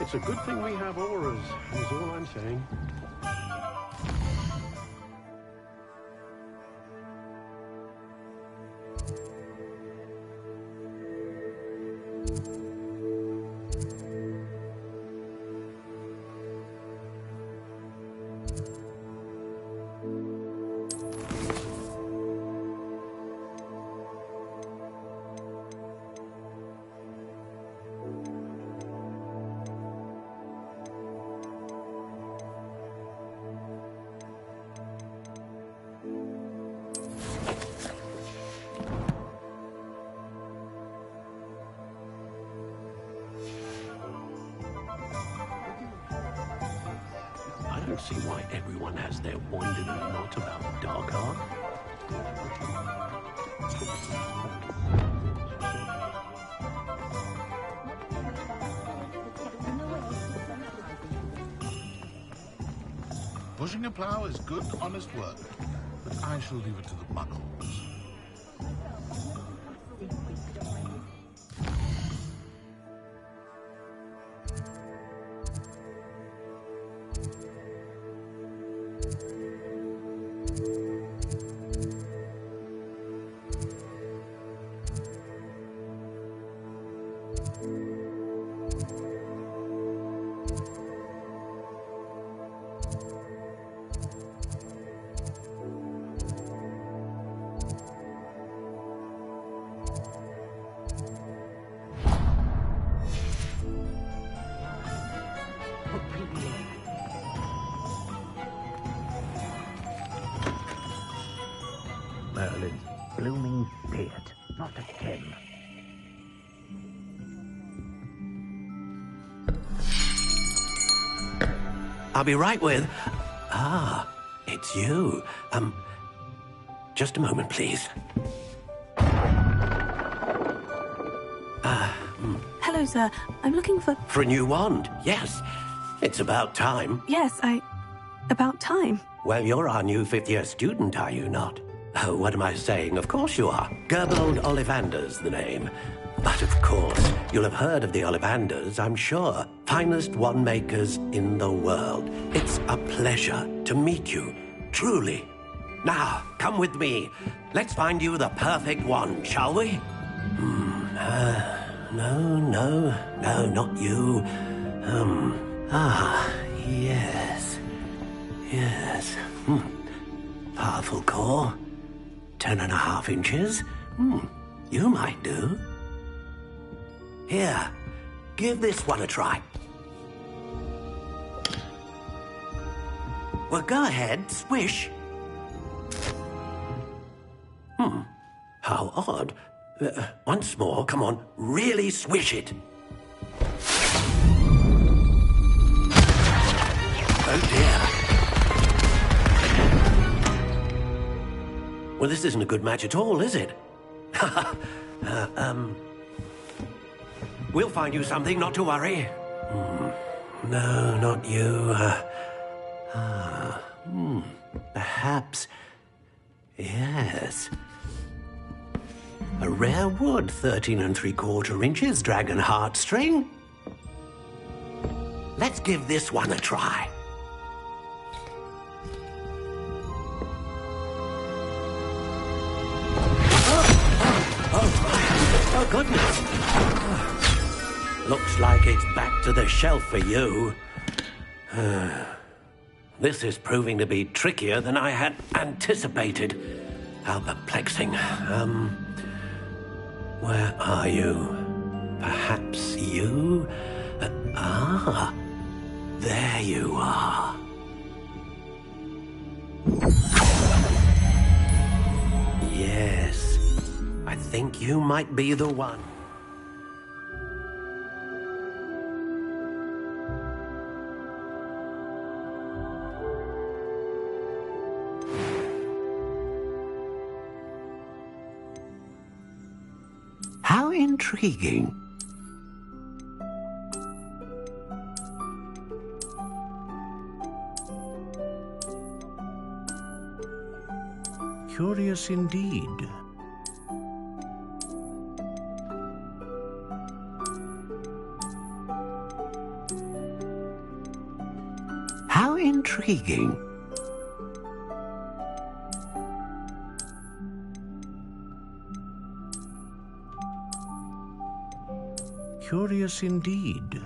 It's a good thing we have auras, is all I'm saying. I don't see why everyone has their wandering knot about dark art. Pushing a plough is good, honest work, but I shall leave it to the muggles. Merlin's blooming beard, not again. I'll be right with... Ah, it's you. Just a moment, please. Hello, sir. I'm looking for... For a new wand, yes. It's about time. Yes, about time. Well, you're our new fifth-year student, are you not? Oh, what am I saying? Of course you are. Gerbold Ollivander's the name. But of course, you'll have heard of the Ollivanders, I'm sure. Finest wand makers in the world. It's a pleasure to meet you, truly. Now, come with me. Let's find you the perfect wand, shall we? No, not you. Yes. Powerful core. 10.5 inches. You might do. Here, give this one a try. Well, go ahead, swish. How odd. Once more, come on, really swish it. Oh dear. Well, this isn't a good match at all, is it? We'll find you something, not to worry. No, not you. Perhaps... Yes. A rare wood, 13 3/4 inches, dragon heartstring. Let's give this one a try. Oh, goodness. Looks like it's back to the shelf for you. This is proving to be trickier than I had anticipated. How perplexing. Where are you? Perhaps you? There you are. Yes, I think you might be the one. How intriguing. Curious indeed. intriguing. Curious indeed.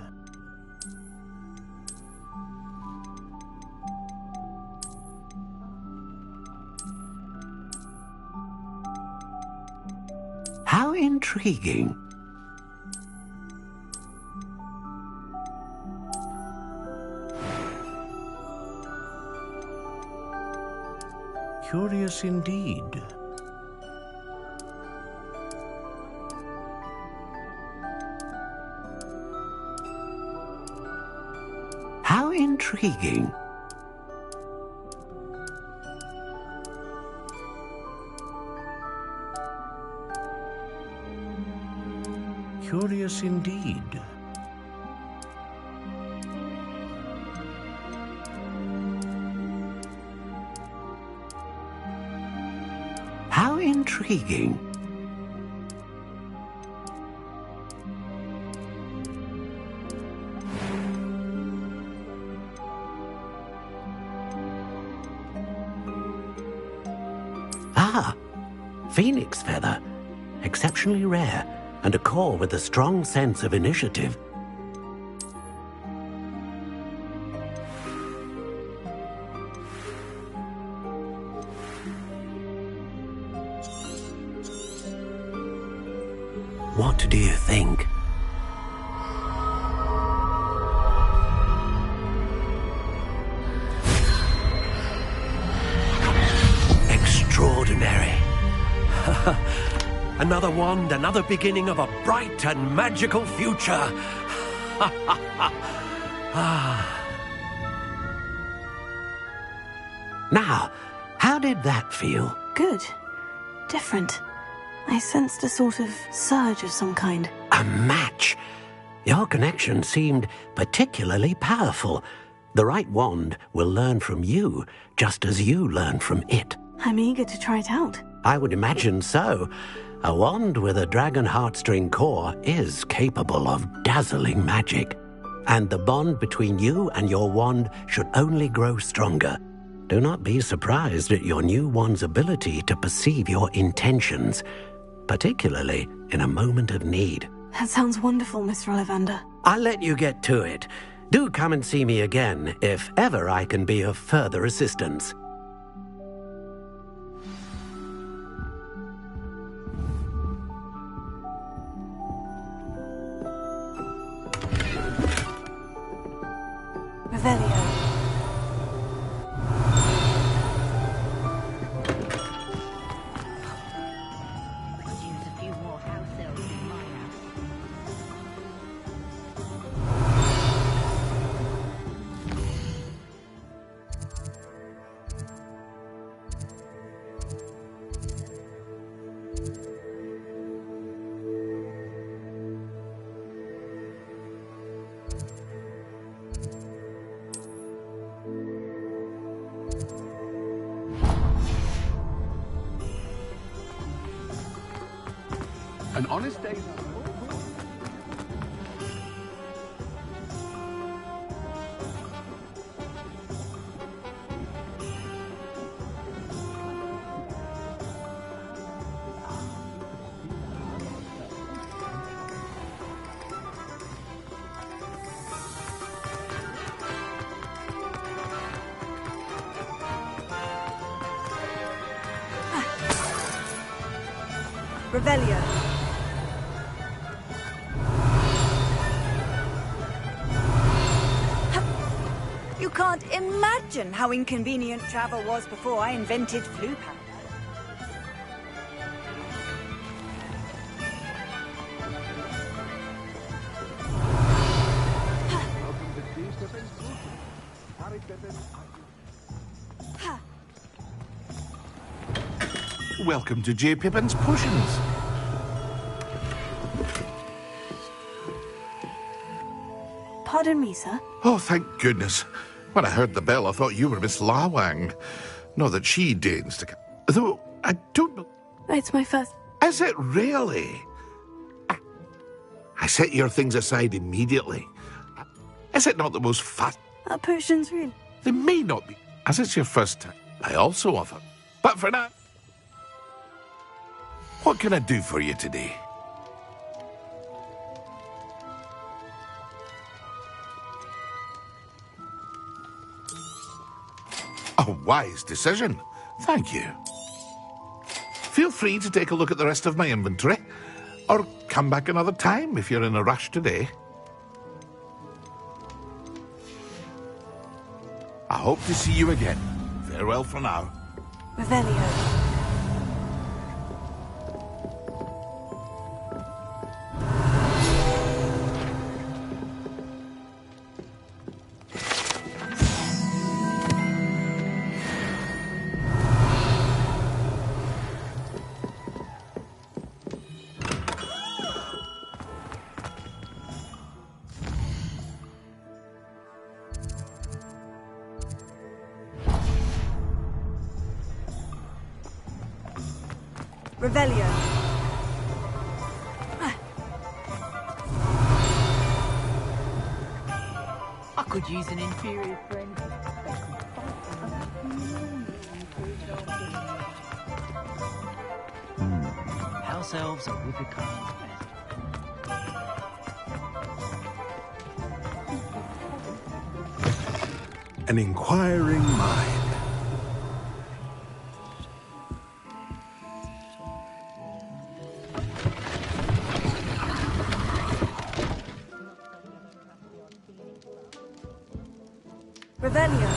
How intriguing. Curious indeed. How intriguing. Curious indeed. How intriguing. Ah, phoenix feather. Exceptionally rare, and a core with a strong sense of initiative. What do you think? Extraordinary. Another wand, another beginning of a bright and magical future. Now, how did that feel? Good. Different. I sensed a sort of surge of some kind. A match. Your connection seemed particularly powerful. The right wand will learn from you, just as you learn from it. I'm eager to try it out. I would imagine so. A wand with a dragon heartstring core is capable of dazzling magic. And the bond between you and your wand should only grow stronger. Do not be surprised at your new wand's ability to perceive your intentions, particularly in a moment of need. That sounds wonderful, Mr. Ollivander. I'll let you get to it. Do come and see me again if ever I can be of further assistance. Revelio. An honest day. Revelio. You can't imagine how inconvenient travel was before I invented flu powder. Welcome to J. Pippin's Potions. Pardon me, sir. Oh, thank goodness. When I heard the bell, I thought you were Miss Lawang. Not that she deigns to come. Though, I don't... It's my first... Is it really? I set your things aside immediately. Is it not the most fat... Our potion's really They may not be. As it's your first time, I also offer. But for now, what can I do for you today? A wise decision. Thank you. Feel free to take a look at the rest of my inventory, or come back another time if you're in a rush today. I hope to see you again. Farewell for now. Revelio. Revelio. I could use an inferior friend. House elves are with the kind. An inquiring mind. Revelio.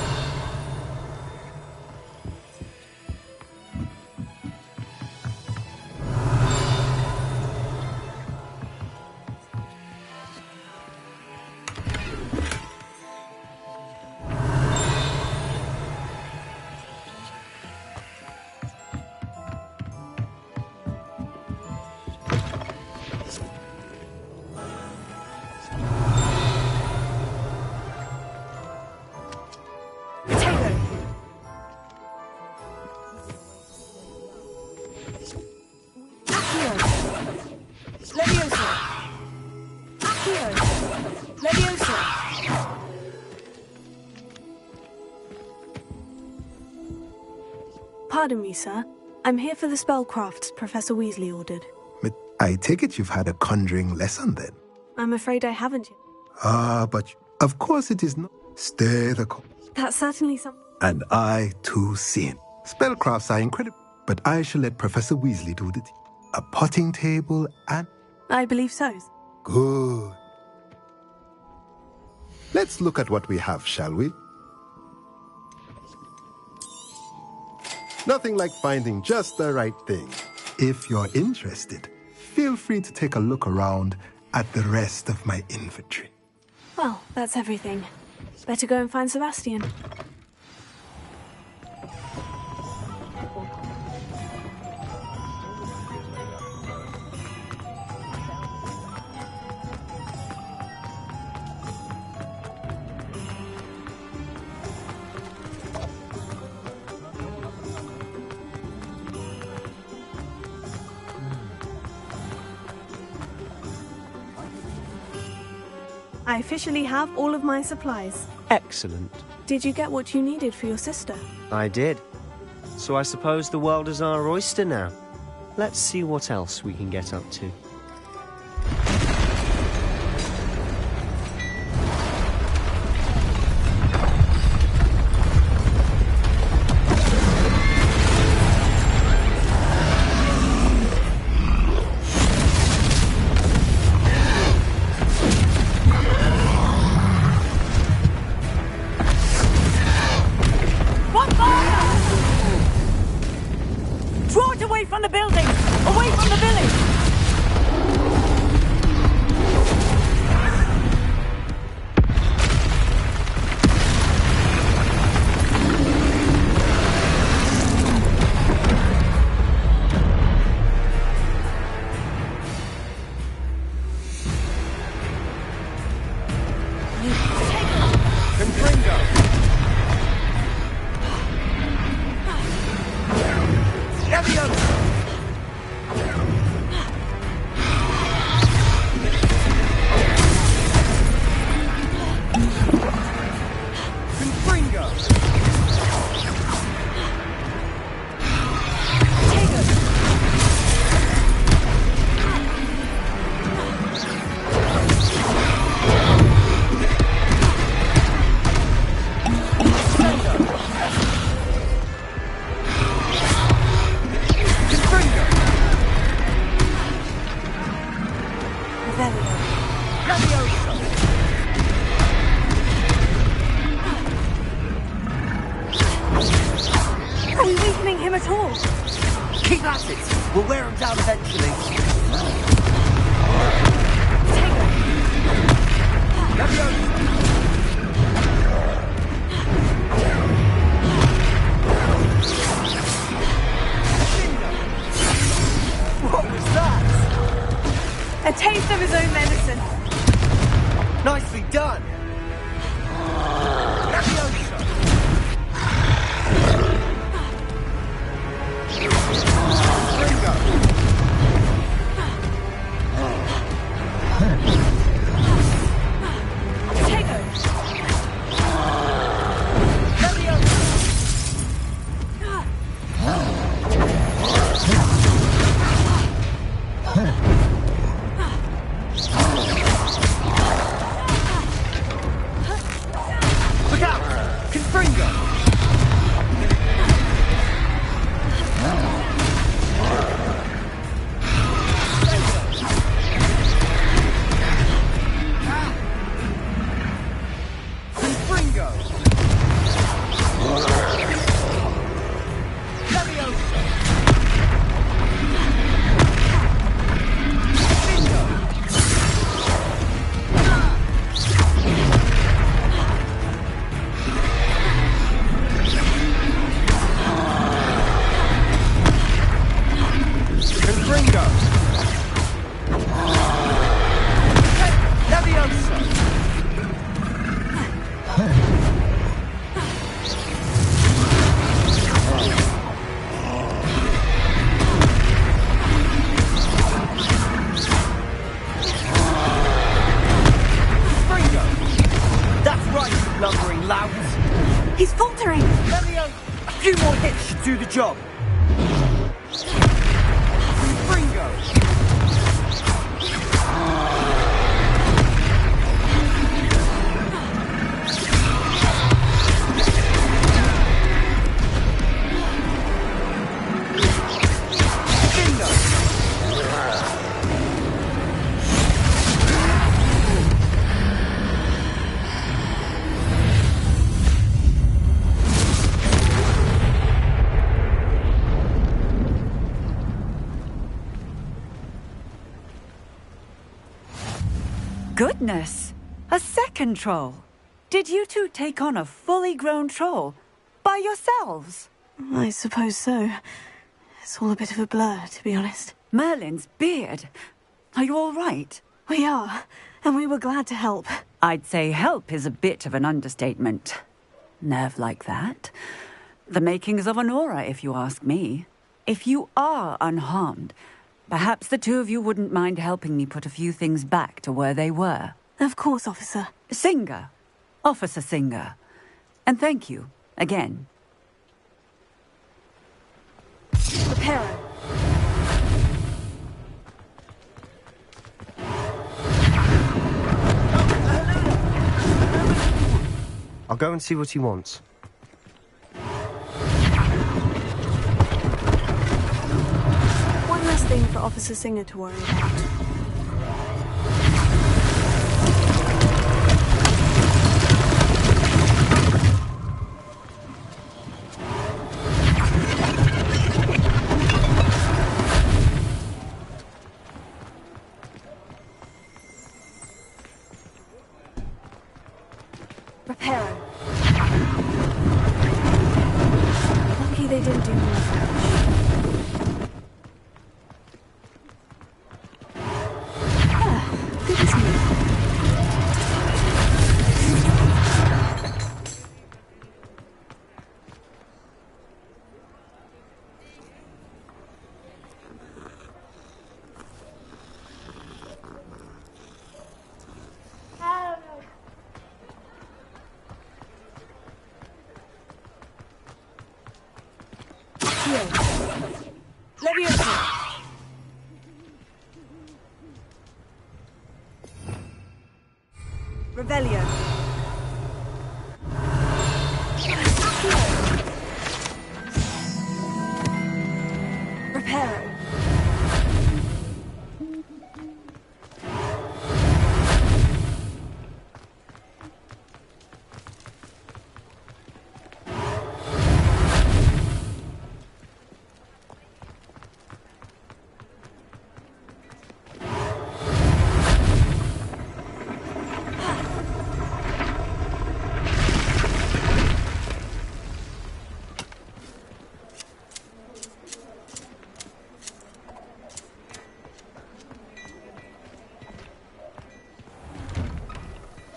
Pardon me, sir. I'm here for the spellcrafts Professor Weasley ordered. But I take it you've had a conjuring lesson then? I'm afraid I haven't yet. But of course it is not. Stay the course. That's certainly something. And I too sin. Spellcrafts are incredible, but I shall let Professor Weasley do the a potting table and... I believe so. Good. Let's look at what we have, shall we? Nothing like finding just the right thing. If you're interested, feel free to take a look around at the rest of my inventory. Well, that's everything. Better go and find Sebastian. I officially have all of my supplies. Excellent. Did you get what you needed for your sister? I did. So I suppose the world is our oyster now. Let's see what else we can get up to. Draw it away from the building! Away from the village! Are we weakening him at all? Keep at it. We'll wear him down eventually. What was that? A taste of his own medicine. Nicely done. Look out! Confringo! Confringo! Leviosa! Confringo! Leviosa! Confringo! That's right, you lumbering louts! He's faltering. Leviosa! A few more hits should do the job. Confringo! Goodness! A second troll. Did you two take on a fully grown troll? By yourselves? I suppose so. It's all a bit of a blur, to be honest. Merlin's beard. Are you all right? We are, and we were glad to help. I'd say help is a bit of an understatement. Nerve like that. The makings of an aura, if you ask me. If you are unharmed, perhaps the two of you wouldn't mind helping me put a few things back to where they were. Of course, officer. Singer. Officer Singer. And thank you, again. Reparo. I'll go and see what he wants. One less thing for Officer Singer to worry about. Reparo. Lucky they didn't do more damage. Good as new. Leviosa! Revelio. Reparo.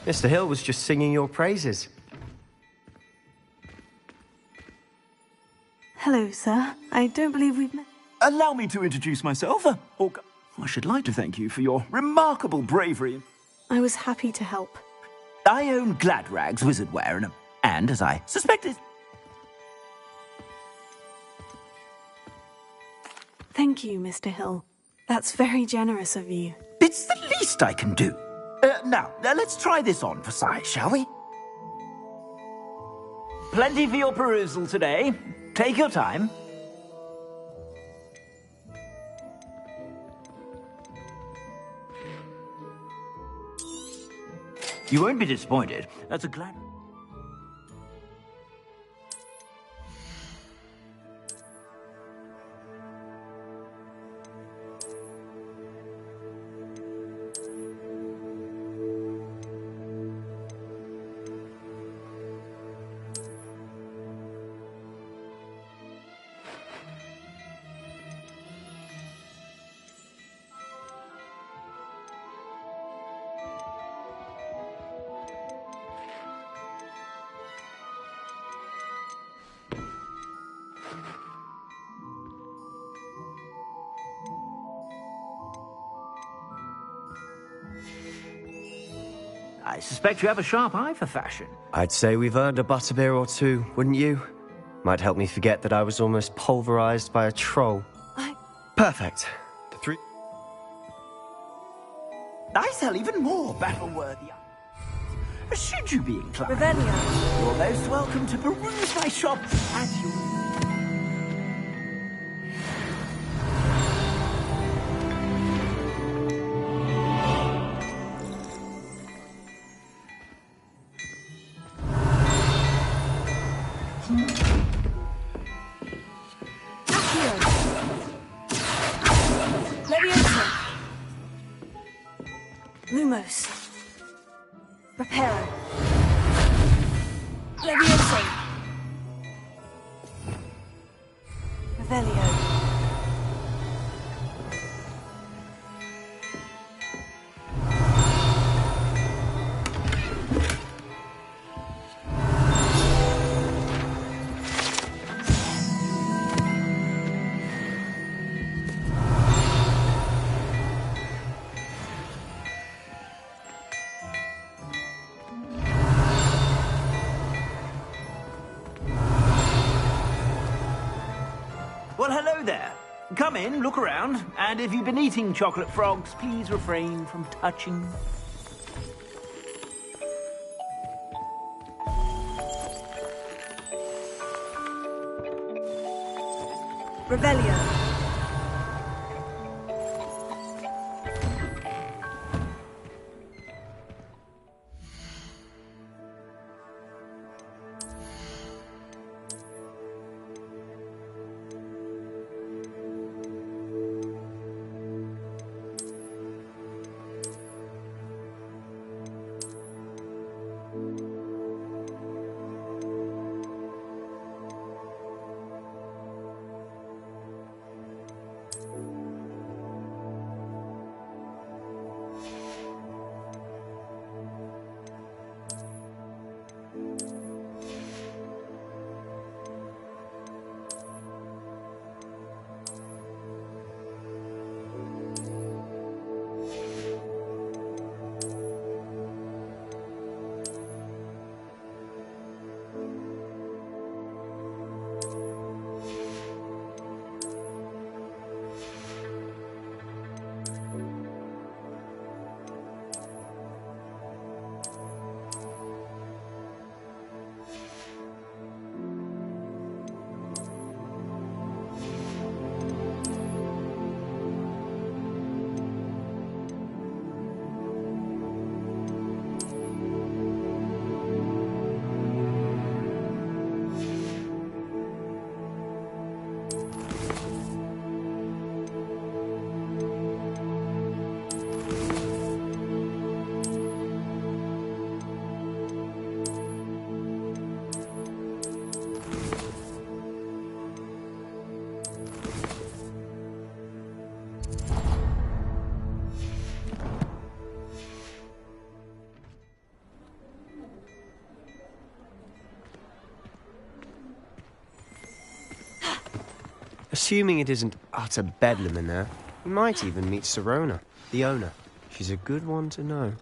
Mr. Hill was just singing your praises. Hello, sir. I don't believe we've met. Allow me to introduce myself. I should like to thank you for your remarkable bravery. I was happy to help. I own Gladrag's wizard wear, and as I suspected... Thank you, Mr. Hill. That's very generous of you. It's the least I can do. Now, let's try this on for size, shall we? Plenty for your perusal today. Take your time. You won't be disappointed. That's a glad... I suspect you have a sharp eye for fashion. I'd say we've earned a butterbeer or two, wouldn't you? Might help me forget that I was almost pulverized by a troll. Perfect. The three... I sell even more battle-worthy... Should you be inclined, Revelio. you're most welcome to peruse my shop as you... Lumos. Reparo. Levioso. Revelio. Well, hello there. Come in, look around, and if you've been eating chocolate frogs, please refrain from touching. Revelio. Assuming it isn't utter bedlam in there, we might even meet Sirona, the owner. She's a good one to know.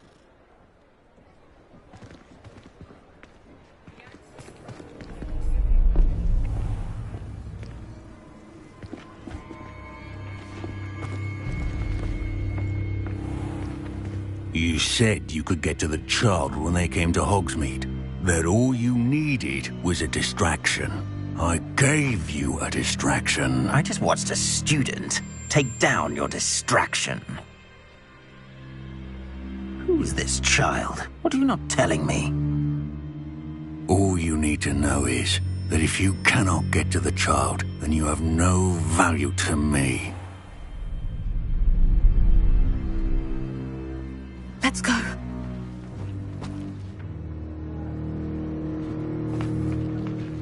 You said you could get to the child when they came to Hogsmeade. That all you needed was a distraction. I gave you a distraction. I just watched a student take down your distraction. Who's this child? What are you not telling me? All you need to know is that if you cannot get to the child, then you have no value to me. Let's go.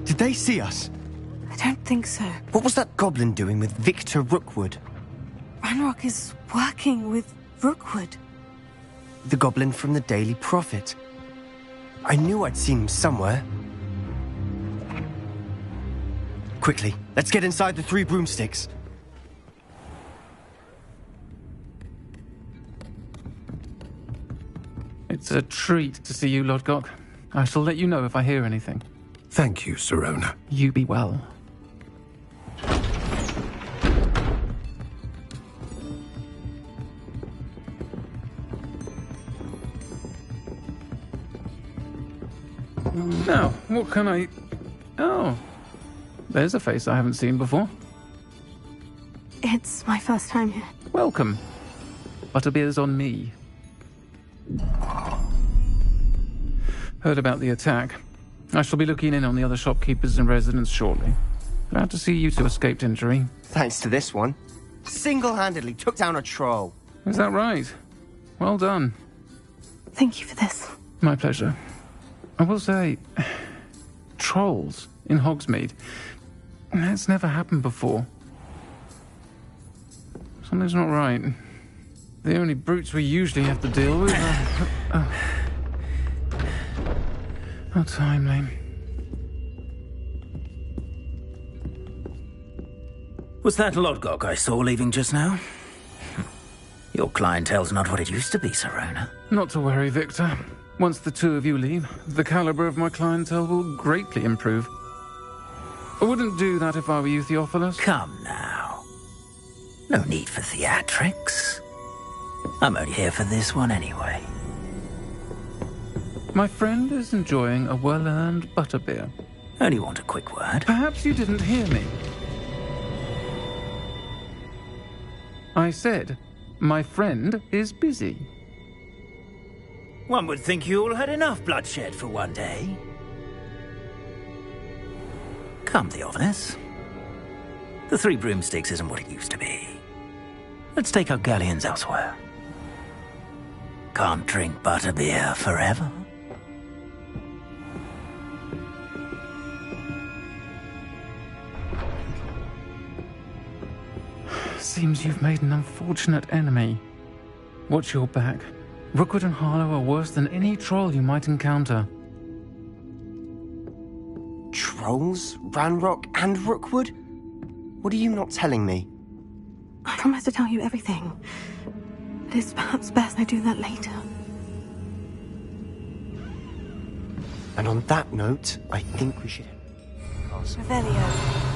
Did they see us? I don't think so. What was that goblin doing with Victor Rookwood? Ranrock is working with Rookwood. The goblin from the Daily Prophet. I knew I'd seen him somewhere. Quickly, let's get inside the 3 broomsticks. It's a treat to see you, Lodgok. I shall let you know if I hear anything. Thank you, Sirona. You be well. Now, what can I... Oh, there's a face I haven't seen before. It's my first time here. Welcome. Butterbeer's on me. Heard about the attack. I shall be looking in on the other shopkeepers and residents shortly. Glad to see you two escaped injury. Thanks to this one. Single-handedly took down a troll. Is that right? Well done. Thank you for this. My pleasure. I will say, trolls in Hogsmeade. That's never happened before. Something's not right. The only brutes we usually have to deal with are... How timely. Was that Lodgok I saw leaving just now? Your clientele's not what it used to be, Sirona. Not to worry, Victor. Once the 2 of you leave, the caliber of my clientele will greatly improve. I wouldn't do that if I were you, Theophilus. Come now. No need for theatrics. I'm only here for this one anyway. My friend is enjoying a well-earned butterbeer. Only want a quick word. Perhaps you didn't hear me. I said, my friend is busy. One would think you all had enough bloodshed for one day. Come, Theophilus. The 3 broomsticks isn't what it used to be. Let's take our galleons elsewhere. Can't drink butterbeer forever. Seems you've made an unfortunate enemy. Watch your back. Rookwood and Harlow are worse than any troll you might encounter. Trolls? Ranrock and Rookwood? What are you not telling me? I promise to tell you everything. It is perhaps best I do that later. And on that note, I think we should... Revelio.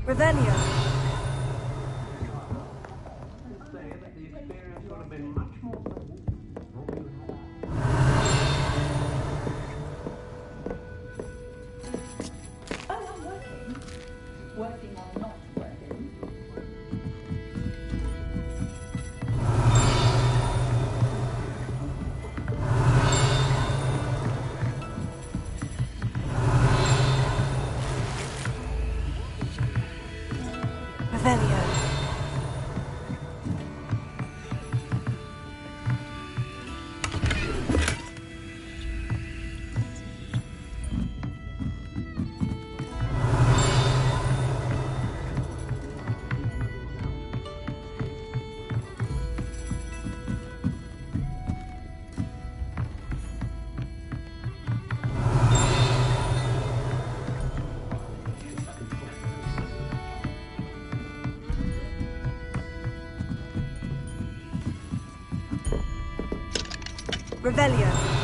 Revelio. Revelio.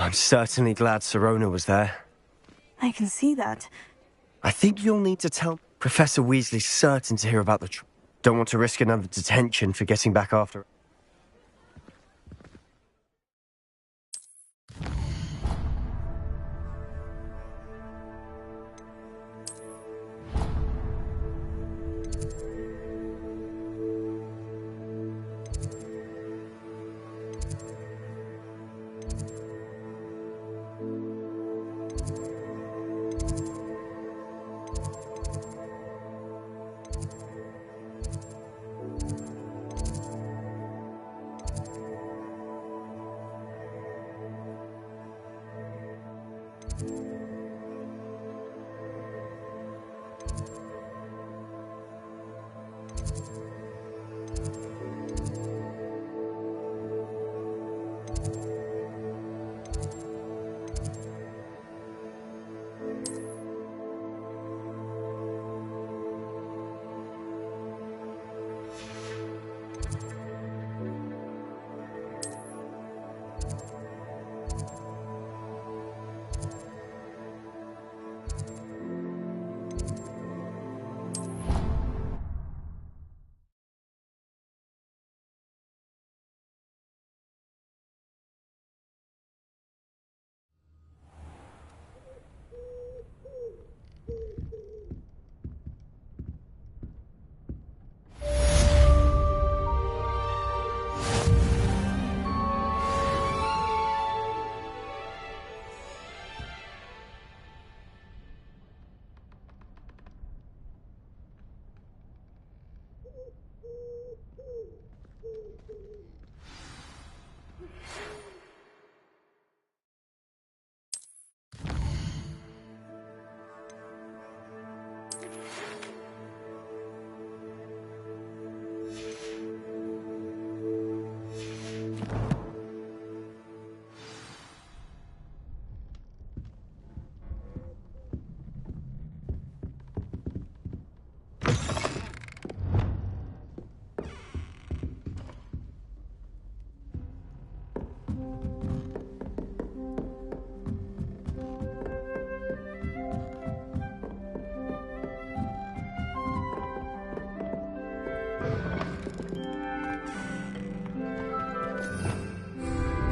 I'm certainly glad Sirona was there. I can see that. I think you'll need to tell Professor Weasley's certain to hear about the Don't want to risk another detention for getting back after.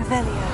Revelio.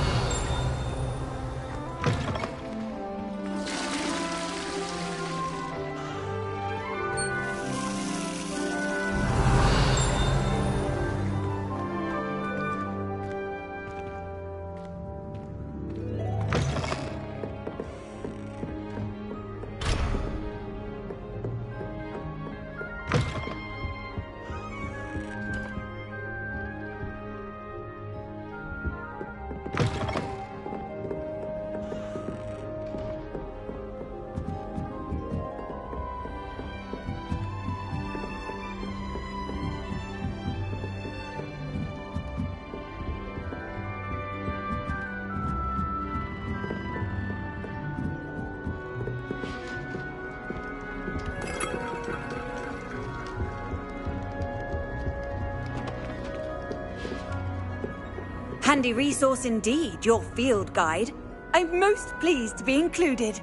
Handy resource indeed, your field guide. I'm most pleased to be included.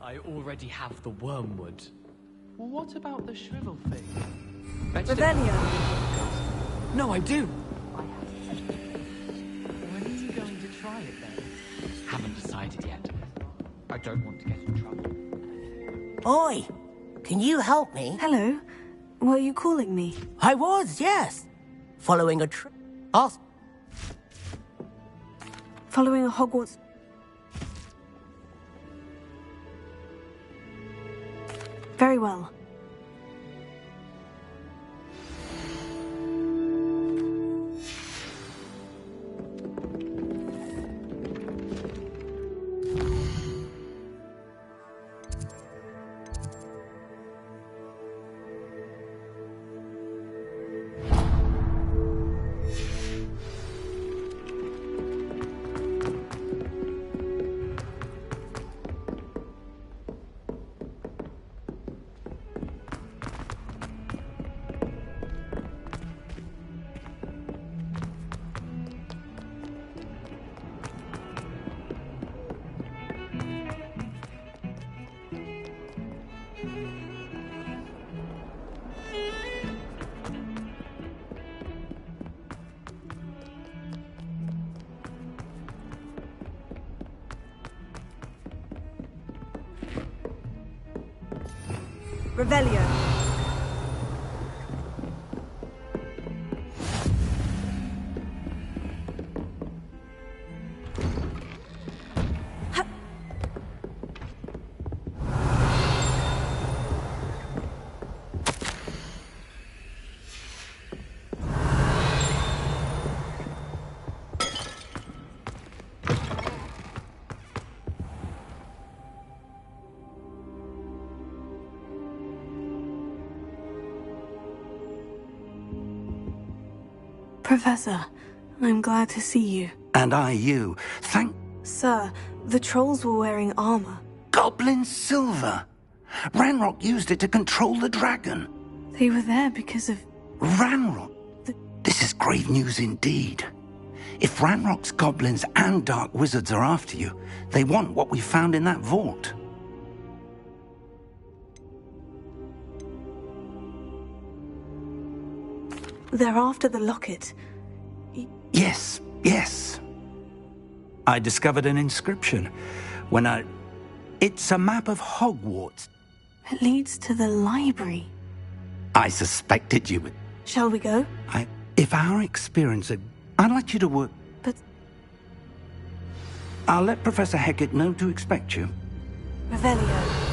I already have the wormwood. What about the shrivel thing? Revelio. No, I do. When are you going to try it then? Haven't decided. don't want to get in trouble. Oi! Can you help me? Hello. Were you calling me? I was, yes. Following a Following a Hogwarts... Very well. Revelio. Professor, I'm glad to see you. And I you. Thank... Sir, the trolls were wearing armor. Goblin silver! Ranrock used it to control the dragon. They were there because of... Ranrock? This is grave news indeed. If Ranrock's goblins and dark wizards are after you, they want what we found in that vault. They're after the locket. Yes, yes. I discovered an inscription when I... It's a map of Hogwarts. It leads to the library. I suspected you would... Shall we go? If our experience had... I'd like you to work... But... I'll let Professor Hecat know to expect you. Revelio.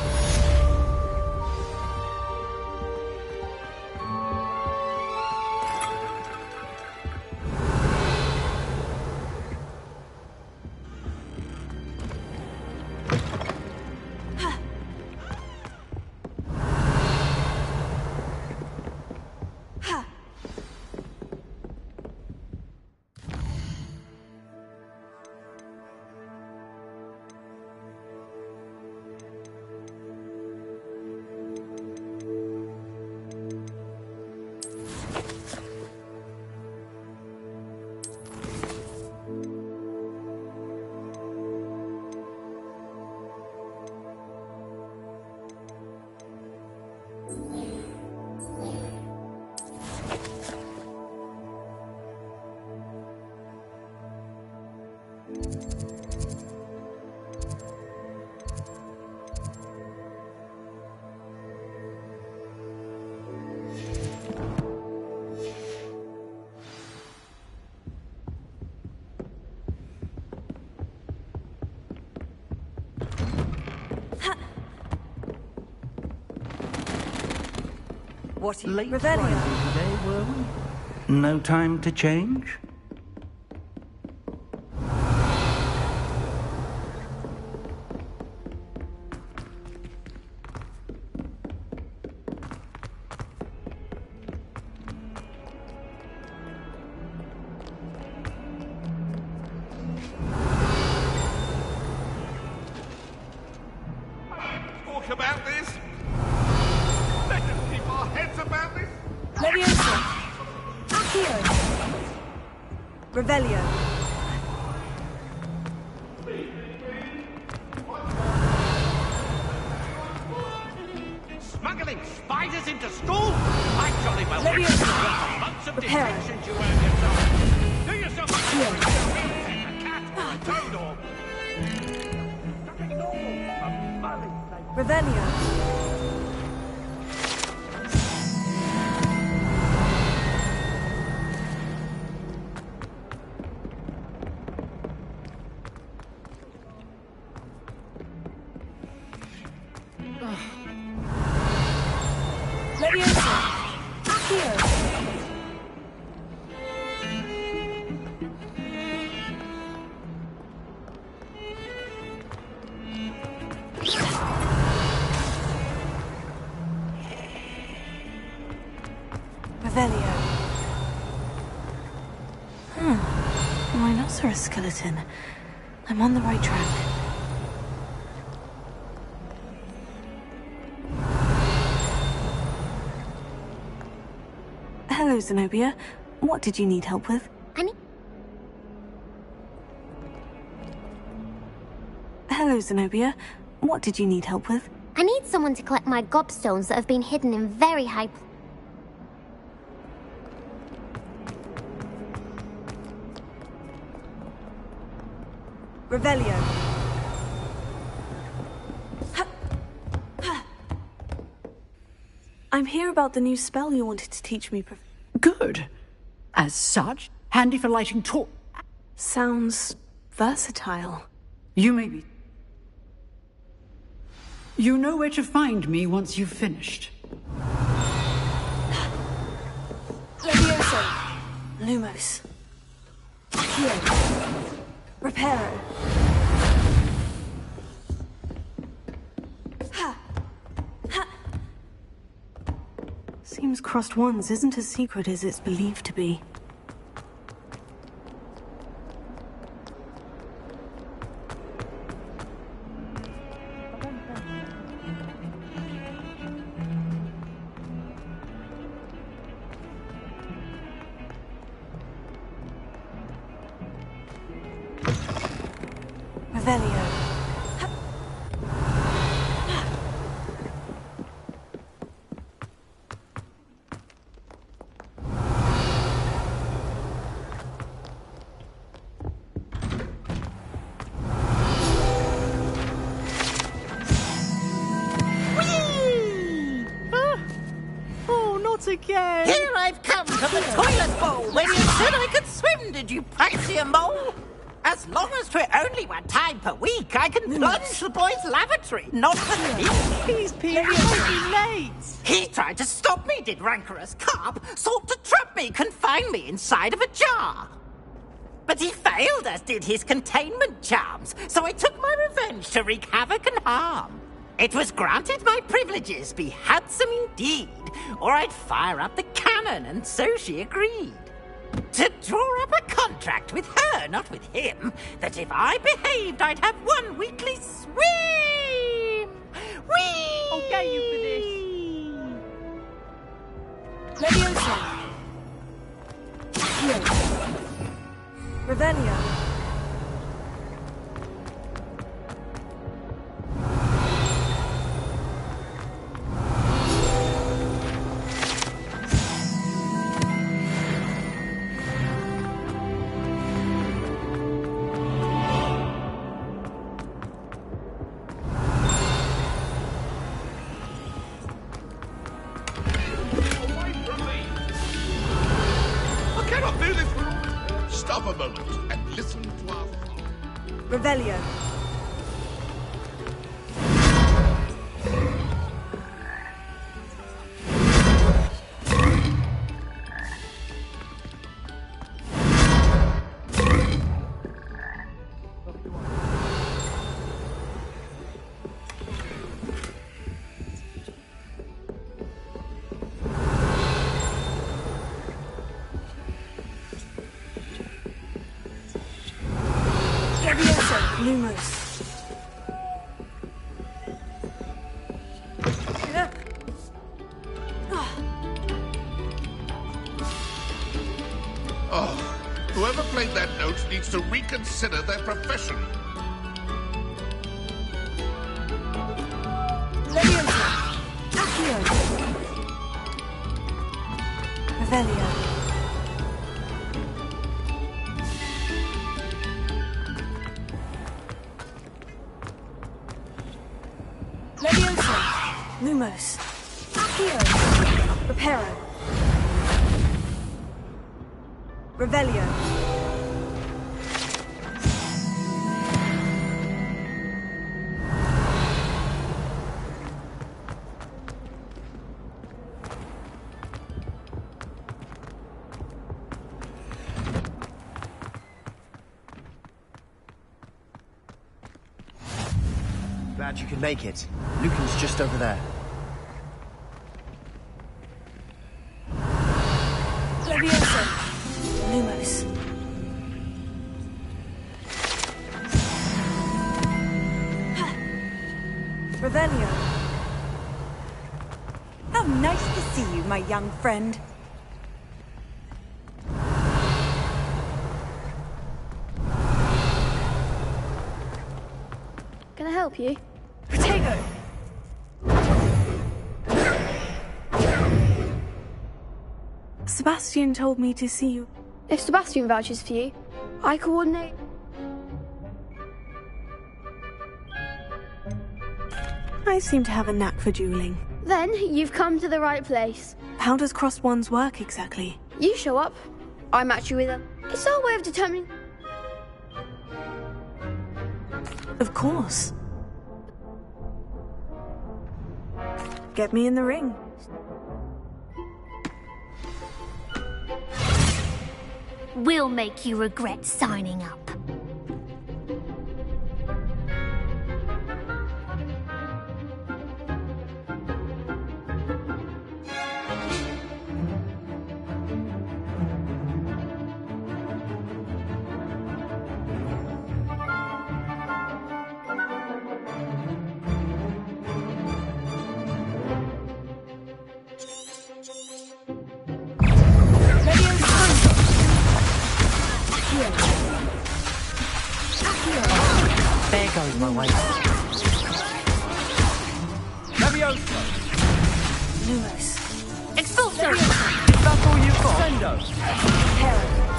What are you... Late Revelio. rising today, were we? No time to change? Talk about this? Let us keep our heads about this? Leviosa. Accio. Revelio. Smuggling spiders into school? I jolly well Leviosa. months of Prepare. detention you earn yourself. Do yourself a cat or a toad or... Revelio. Rhinoceros skeleton. I'm on the right track. Hello, Zenobia. What did you need help with? Hello, Zenobia. What did you need help with? I need someone to collect my gobstones that have been hidden in very high... Revelio. I'm here about the new spell you wanted to teach me, Good. As such, handy for lighting torch. Sounds versatile. You may be... You know where to find me once you've finished. Levioso. Lumos. Accio. Reparo. Seems crossed ones isn't as secret as it's believed to be. Revelio. Again. Here I've come to the toilet bowl when you said I could swim, did you pricey mole? As long as 'twere only one time per week, I can plunge the boy's lavatory, not the leak. He's periodically late. He tried to stop me, did rancorous carp, sought to trap me, confine me inside of a jar. But he failed, as did his containment charms, so I took my revenge to wreak havoc and harm. It was granted my privileges be handsome indeed, or I'd fire up the cannon, and so she agreed. To draw up a contract with her, not with him, that if I behaved, I'd have one weekly swim! Whee! I'll get you for this. Leviosa. Accio. Revelio. Stop a moment and listen to our... Revelio. Lumos. Oh, whoever played that note needs to reconsider their profession. Leviosa. Accio. Revelio. Leviosa. Lumos. Accio. Reparo. Revelio. Glad you could make it. Lucan's just over there. Leviosa. Lumos. Revelio. How nice to see you, my young friend. Can I help you? Protego. Sebastian told me to see you. If Sebastian vouches for you, I coordinate. I seem to have a knack for dueling. Then you've come to the right place. How does crossed ones work exactly? You show up, I match you with them. It's our way of determining. Of course. Get me in the ring. We'll make you regret signing up. There goes my way. Leviosa! Lumos. Expulso! Is that all you've got? Sendo!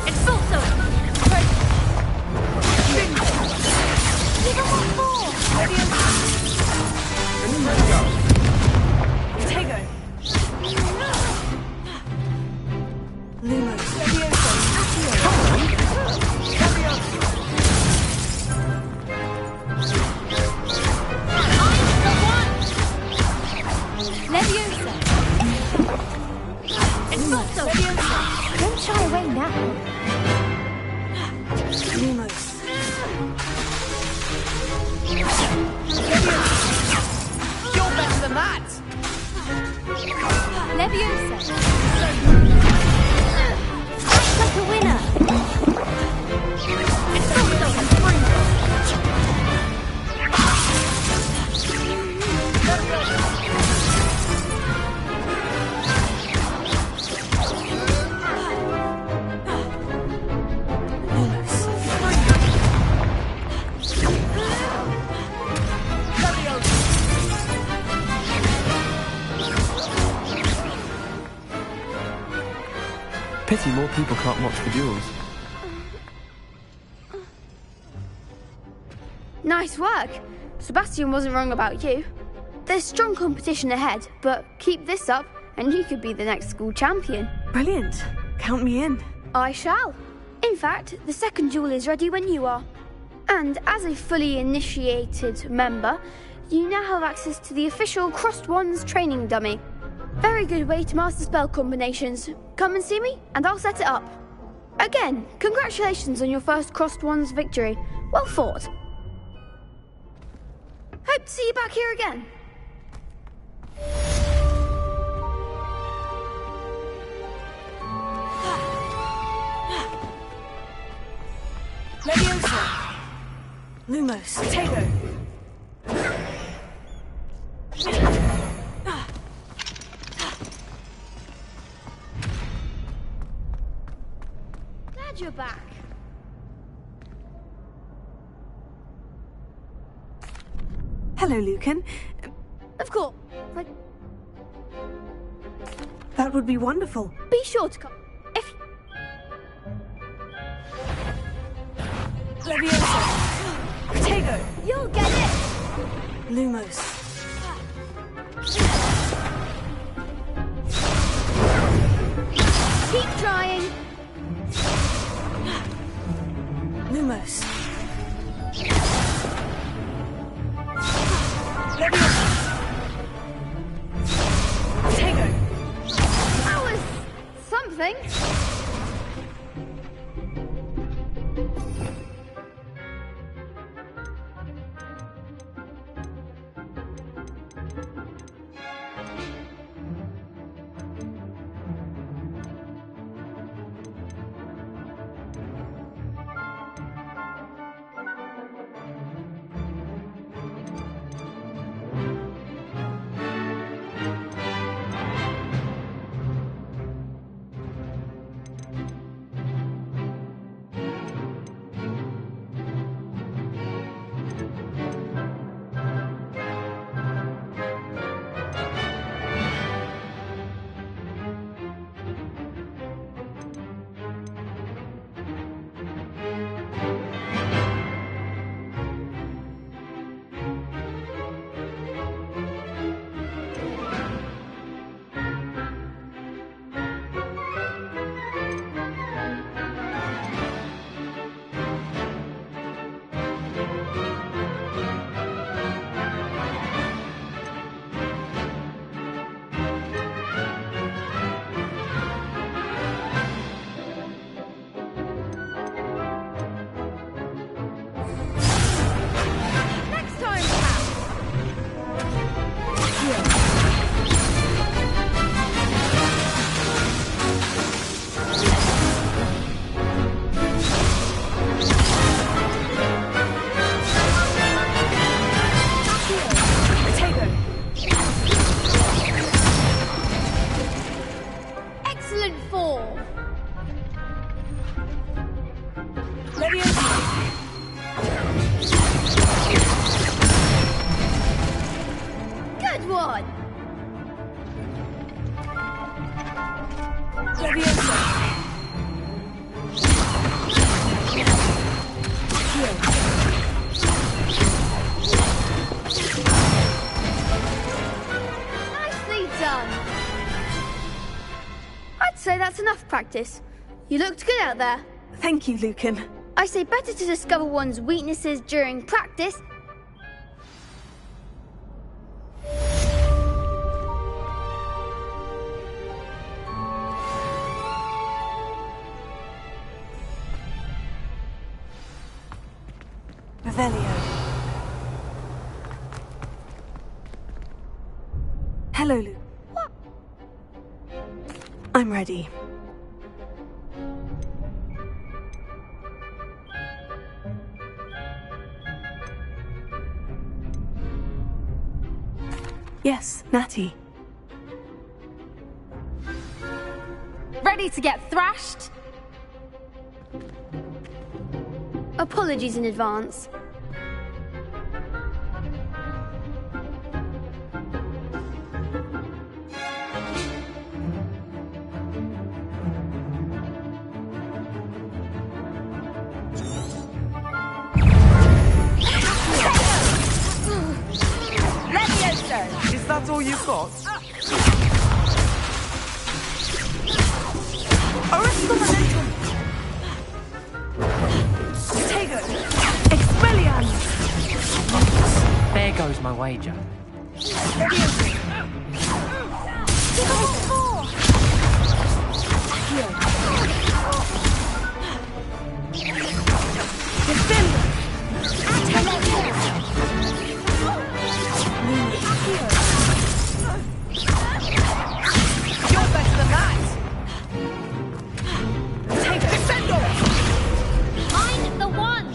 Expulso! Give him one more! Protego. Lumos. Leviosa. Leviosa! Expulso! Don't shy away now. Lumos. You're better than that! Leviosa! Like a winner! Expulso! Pity more people can't watch the duels. Nice work. Sebastian wasn't wrong about you. There's strong competition ahead, but keep this up and you could be the next school champion. Brilliant. Count me in. I shall. In fact, the second duel is ready when you are. And as a fully initiated member, you now have access to the official Crossed Wands training dummy. Very good way to master spell combinations. Come and see me, and I'll set it up. Again, congratulations on your first Crossed Wands victory. Well fought. Hope to see you back here again. Leviosa. Lumos. Protego. Glad you're back. Hello, Lucan. Of course. That would be wonderful. Be sure to come. If Leviosa. Protego. you'll get it. Lumos. close. That was something. Practice. You looked good out there. Thank you, Lucan. I say better to discover one's weaknesses during practice. Revelio. Hello, Luke. What? I'm ready. Yes, Natty. Ready to get thrashed? Apologies in advance. Is that all you've got? Arresto momentum! Tego! Expelliarmus! There goes my wager. You're better than that! Mind the one!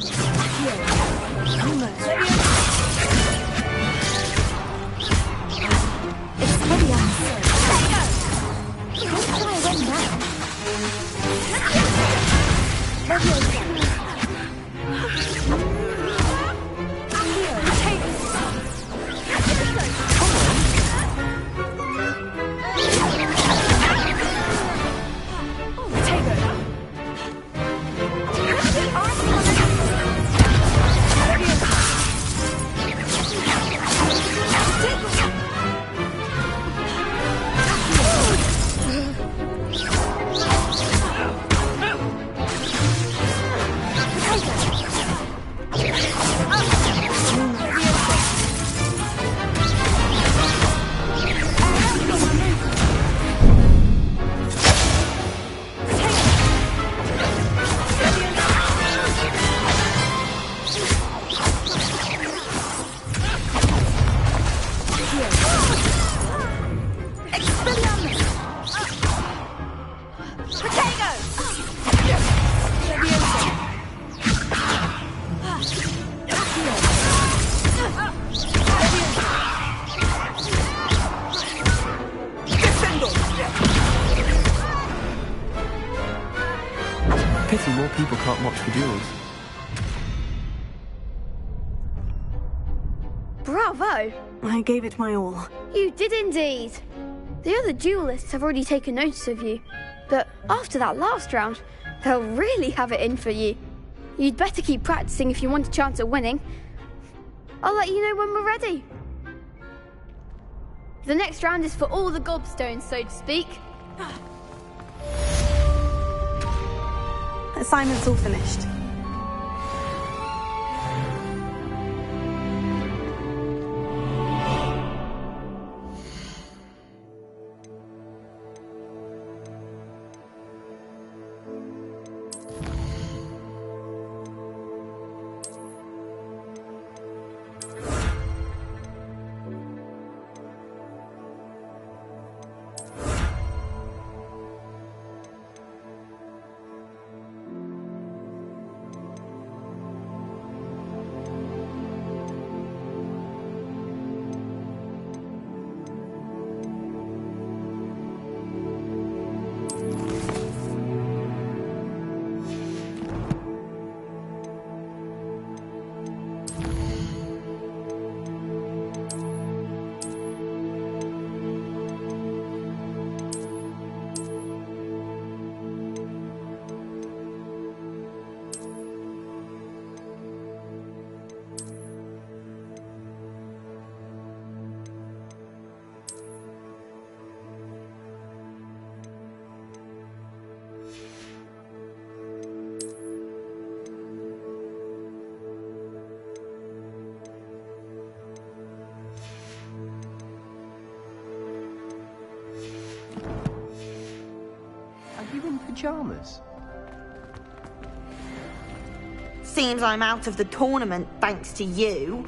people can't watch the duels. Bravo! I gave it my all. You did indeed. The other duelists have already taken notice of you, but after that last round, they'll really have it in for you. You'd better keep practicing if you want a chance at winning. I'll let you know when we're ready. The next round is for all the gobstones, so to speak. Assignment's all finished. Are you in pyjamas? Seems I'm out of the tournament thanks to you.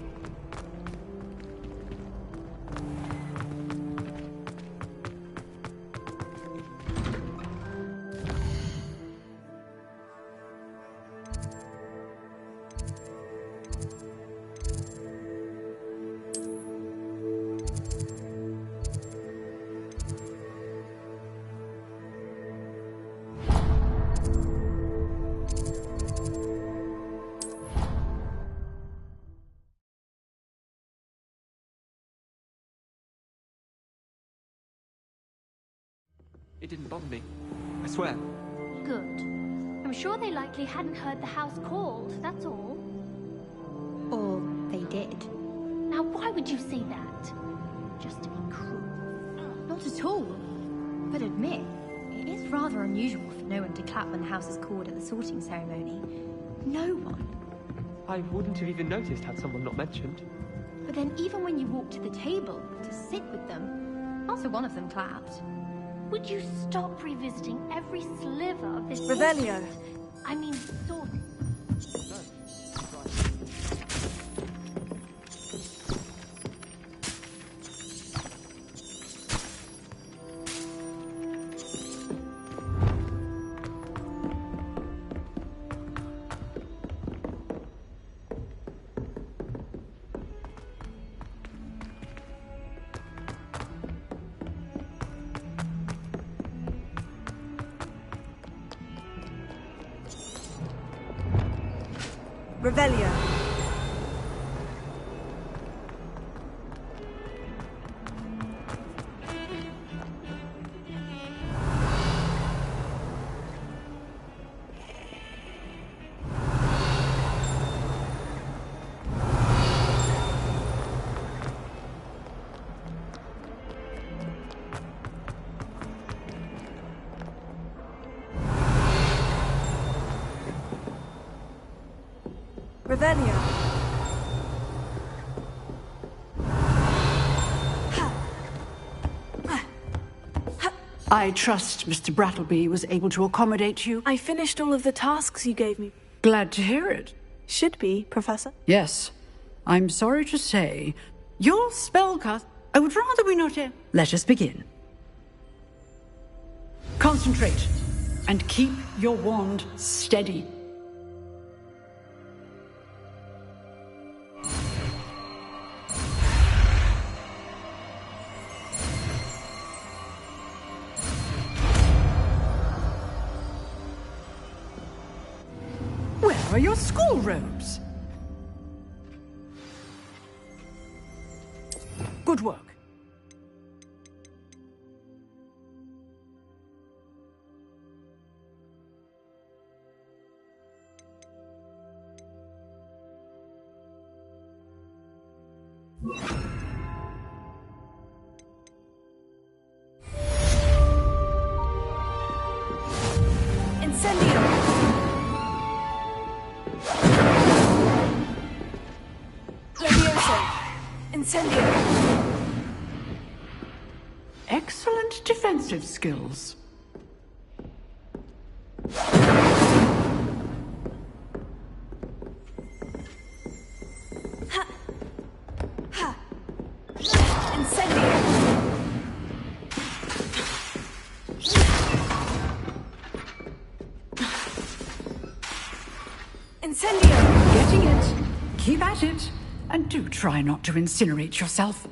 It didn't bother me. I swear. Good. I'm sure they likely hadn't heard the house called, that's all. Or they did. Now, why would you say that? Just to be cruel. Not at all. But admit, it is rather unusual for no one to clap when the house is called at the sorting ceremony. No one. I wouldn't have even noticed had someone not mentioned. But then even when you walked to the table to sit with them, not a one of them clapped. Would you stop revisiting every sliver of this... Revelio. I mean, sort. Revelio. Revelio. I trust Mr. Brattleby was able to accommodate you. I finished all of the tasks you gave me. Glad to hear it. Should be, Professor. Yes. I'm sorry to say, your spellcast... I would rather we not... Let us begin. Concentrate, and keep your wand steady. are your school robes. Good work. Incendio! Levioso! Incendio! Excellent defensive skills. Incendio! Getting it. Keep at it. And do try not to incinerate yourself.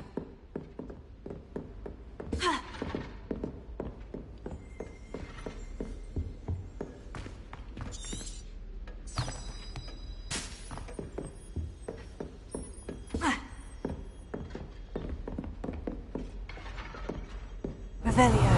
Revelio.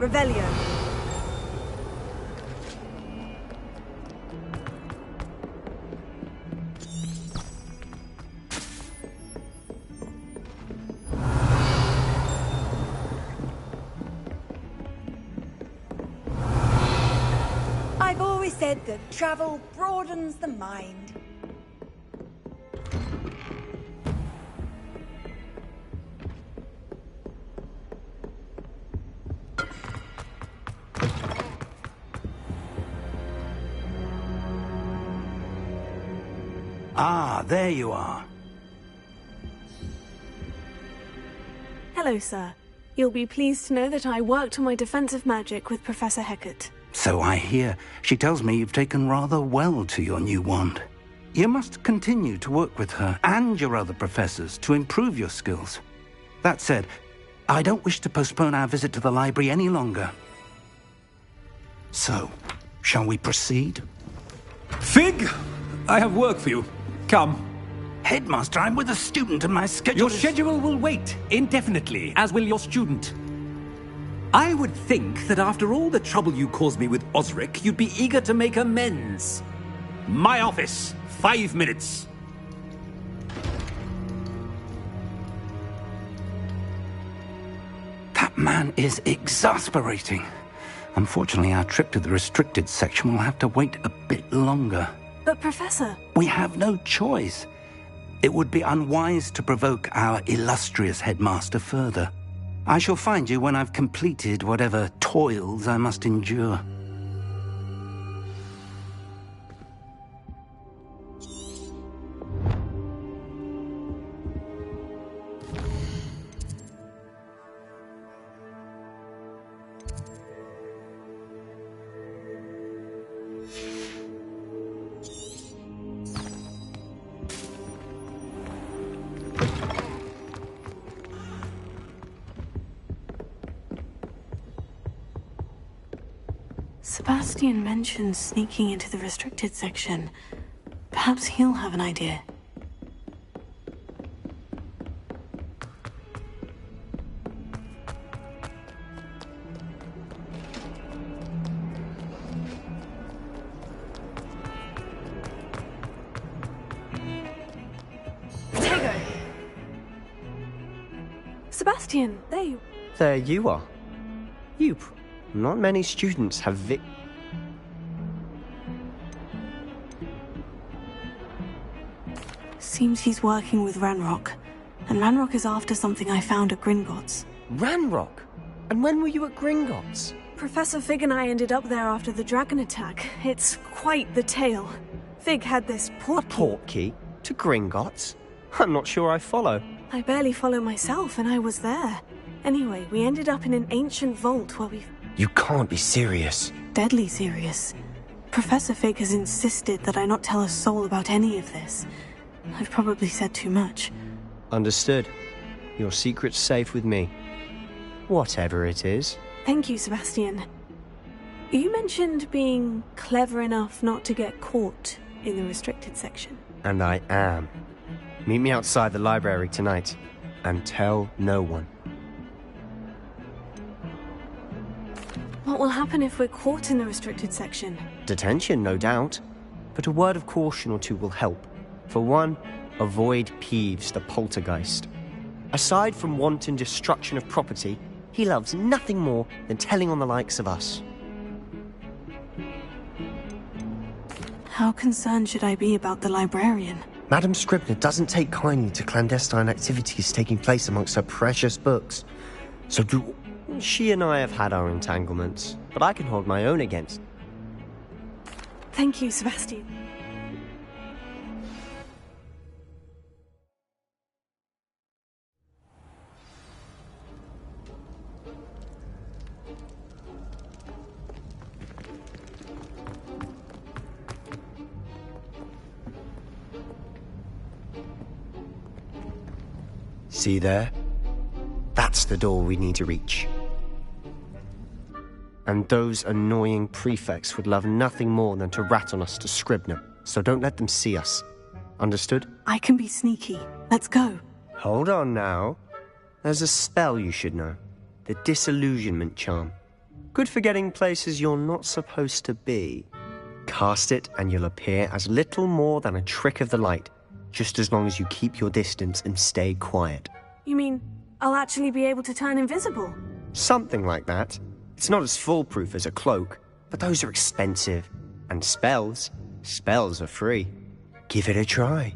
Revelio. I've always said that travel broadens the mind. Ah, there you are. Hello, sir. You'll be pleased to know that I worked on my defensive magic with Professor Hecat. So I hear. She tells me you've taken rather well to your new wand. You must continue to work with her and your other professors to improve your skills. That said, I don't wish to postpone our visit to the library any longer. So, shall we proceed? Fig! I have work for you. Come. Headmaster, I'm with a student and my schedule Your schedule will wait indefinitely, as will your student. I would think that after all the trouble you caused me with Osric, you'd be eager to make amends. My office, 5 minutes. That man is exasperating. Unfortunately, our trip to the restricted section will have to wait a bit longer. But, Professor... We have no choice. It would be unwise to provoke our illustrious headmaster further. I shall find you when I've completed whatever toils I must endure. Sebastian mentioned sneaking into the restricted section. Perhaps he'll have an idea. Protego! Sebastian, there you... There you are. Not many students have Seems he's working with Ranrock. And Ranrock is after something I found at Gringotts. Ranrock? And when were you at Gringotts? Professor Fig and I ended up there after the dragon attack. It's quite the tale. Fig had this portkey to Gringotts? I'm not sure I follow. I barely follow myself, and I was there. Anyway, we ended up in an ancient vault where we... You can't be serious. Deadly serious. Professor Fig has insisted that I not tell a soul about any of this. I've probably said too much. Understood. Your secret's safe with me. Whatever it is. Thank you, Sebastian. You mentioned being clever enough not to get caught in the restricted section. And I am. Meet me outside the library tonight, and tell no one. What will happen if we're caught in the restricted section? Detention, no doubt. But a word of caution or two will help. For one, avoid Peeves, the poltergeist. Aside from wanton destruction of property, he loves nothing more than telling on the likes of us. How concerned should I be about the librarian? Madame Scribner doesn't take kindly to clandestine activities taking place amongst her precious books. So do... She and I have had our entanglements, but I can hold my own against... Thank you, Sebastian. See there? That's the door we need to reach. And those annoying prefects would love nothing more than to rat on us to Scribner, so don't let them see us. Understood? I can be sneaky. Let's go. Hold on now. There's a spell you should know. The Disillusionment Charm. Good for getting places you're not supposed to be. Cast it and you'll appear as little more than a trick of the light, just as long as you keep your distance and stay quiet. You mean I'll actually be able to turn invisible? Something like that. It's not as foolproof as a cloak, but those are expensive. And spells are free. Give it a try.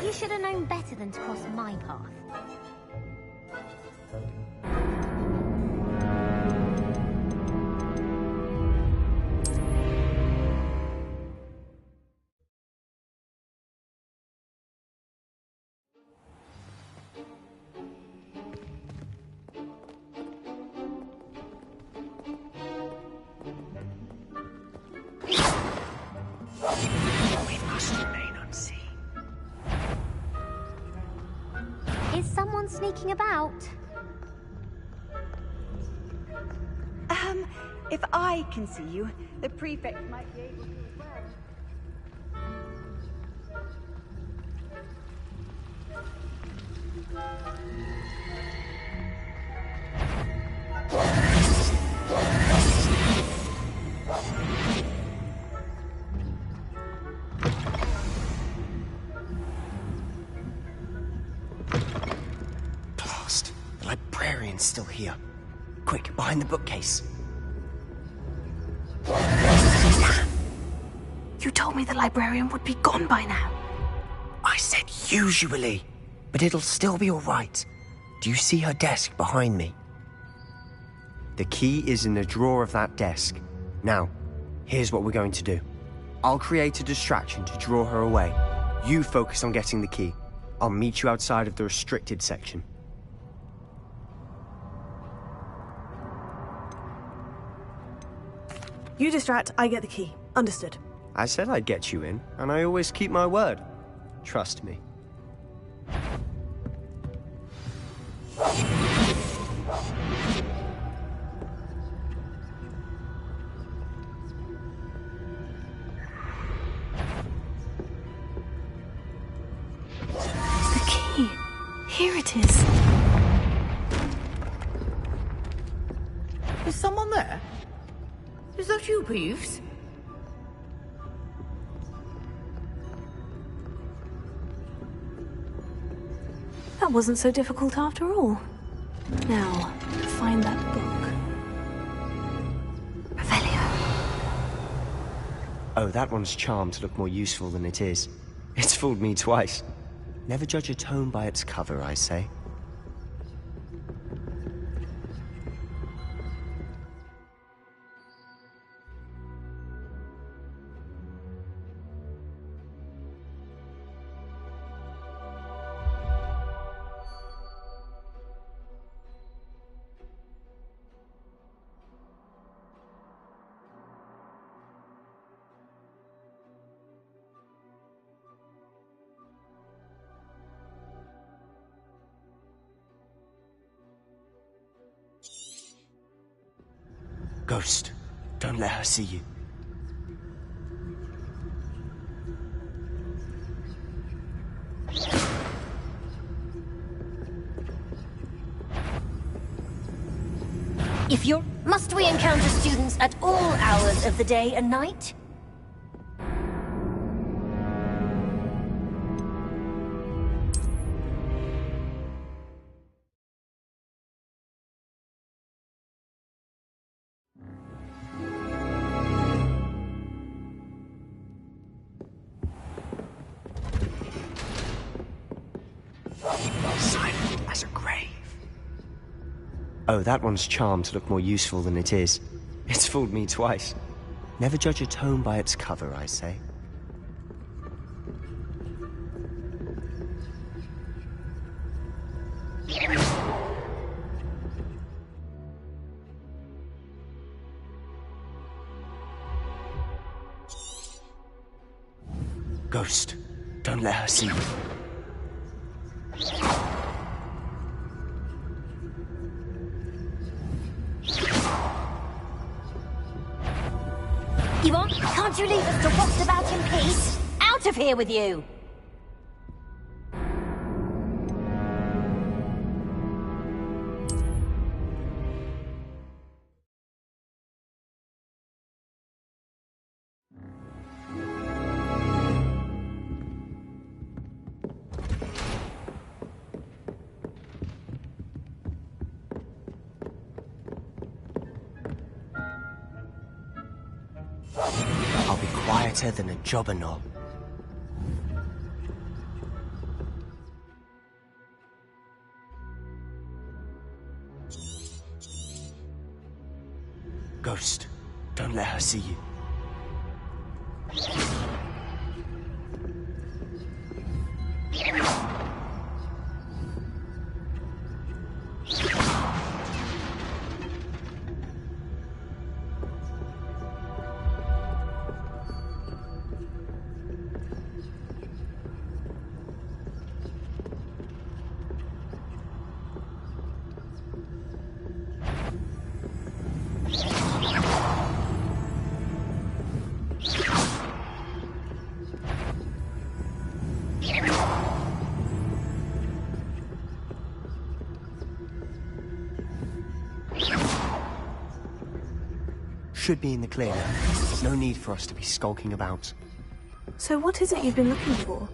You should have known better than to cross my path. We must remain unseen. Is someone sneaking about? If I can see you, the prefect might be able to as well. Blast! The librarian's still here. Quick, behind the bookcase. told me the librarian would be gone by now. I said usually, but it'll still be all right. Do you see her desk behind me? The key is in the drawer of that desk. Now, here's what we're going to do. I'll create a distraction to draw her away. You focus on getting the key. I'll meet you outside of the restricted section. You distract, I get the key. Understood. I said I'd get you in, and I always keep my word. Trust me. The key. Here it is. Is someone there? Is that you, Peeves? That wasn't so difficult after all. Now, find that book. Revelio. Oh, that one's charmed to look more useful than it is. It's fooled me twice. Never judge a tome by its cover, I say. Ghost, don't let her see you. If you're... Must we encounter students at all hours of the day and night? Silent as a grave. Oh, that one's charmed to look more useful than it is. It's fooled me twice. Never judge a tome by its cover, I say. Ghost, don't let her see you. You want? Can't you leave us to waft about in peace? Out of here with you! I'll be quieter than a jobber knob. Ghost, don't let her see you. Should be in the clear now. There's no need for us to be skulking about. So what is it you've been looking for?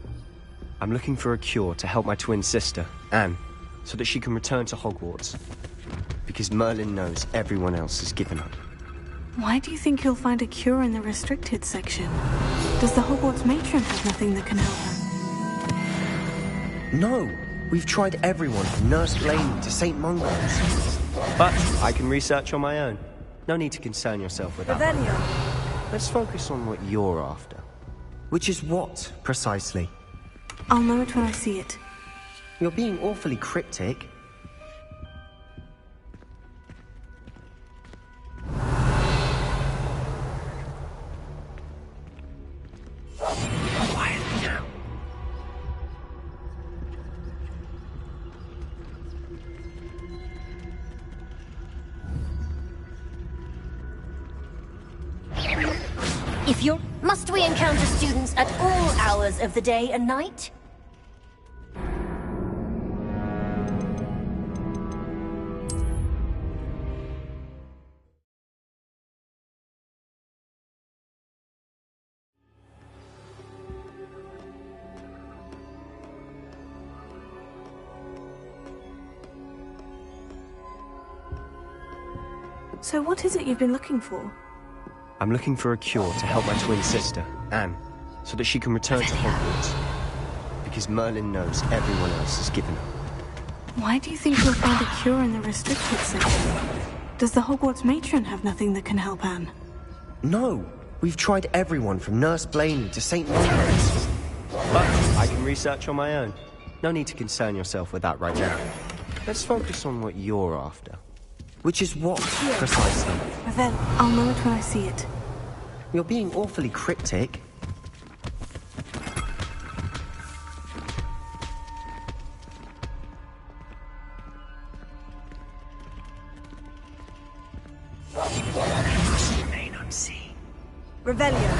I'm looking for a cure to help my twin sister, Anne, so that she can return to Hogwarts. Because Merlin knows everyone else has given up. Why do you think you'll find a cure in the restricted section? Does the Hogwarts matron have nothing that can help her? No, we've tried everyone from Nurse Blaney to St. Mungo's. But I can research on my own. No need to concern yourself with that. Revelio. Let's focus on what you're after. Which is what, precisely? I'll know it when I see it. You're being awfully cryptic. Quietly now. If you're... Must we encounter students at all hours of the day and night? So what is it you've been looking for? I'm looking for a cure to help my twin sister, Anne, so that she can return to Hogwarts. Because Merlin knows everyone else is given up. Why do you think you'll find a cure in the restricted section? Does the Hogwarts matron have nothing that can help Anne? No, we've tried everyone from Nurse Blaney to St. Mungo's. But I can research on my own. No need to concern yourself with that right now. Let's focus on what you're after. Which is what, precisely? Then I'll know it when I see it. You're being awfully cryptic. Must remain unseen. Revelio.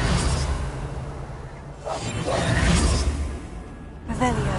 Revelio.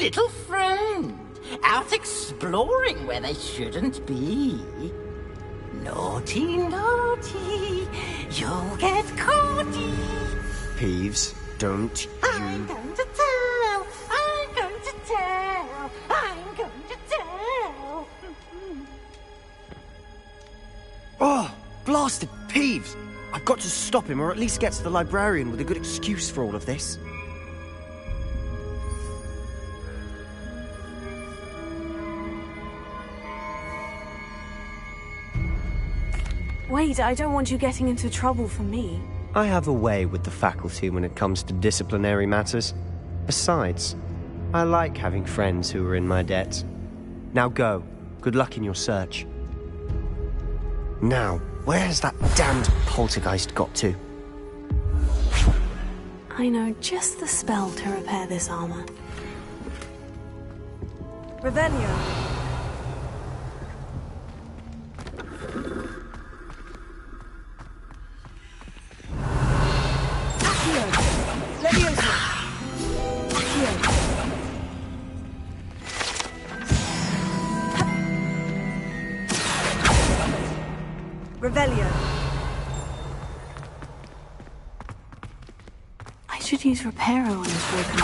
Little friend, out exploring where they shouldn't be. Naughty, naughty, you'll get caughty. Peeves, don't I'm going to tell, I'm going to tell, I'm going to tell. Oh, blasted Peeves! I've got to stop him, or at least get to the librarian with a good excuse for all of this. Wait, I don't want you getting into trouble for me. I have a way with the faculty when it comes to disciplinary matters. Besides, I like having friends who are in my debt. Now go. Good luck in your search. Now, where has that damned poltergeist got to? I know just the spell to repair this armor. Revelio. Revelio. I should use Reparo on this broken.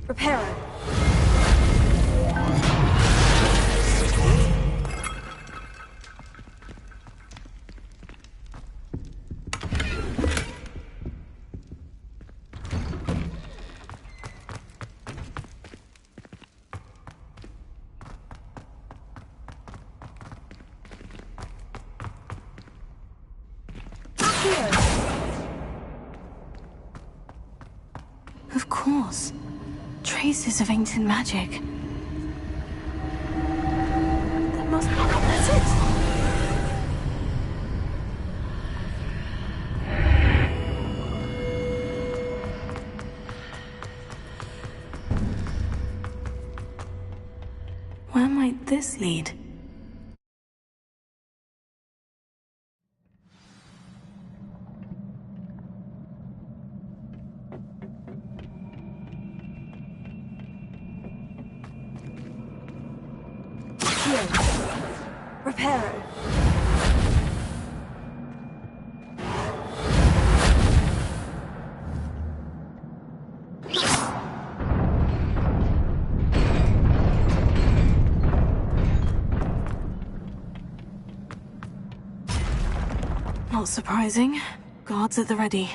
Reparo. Of course. Traces of ancient magic. That must be... That's it! Where might this lead? Reparo. Not surprising. Guards at the ready.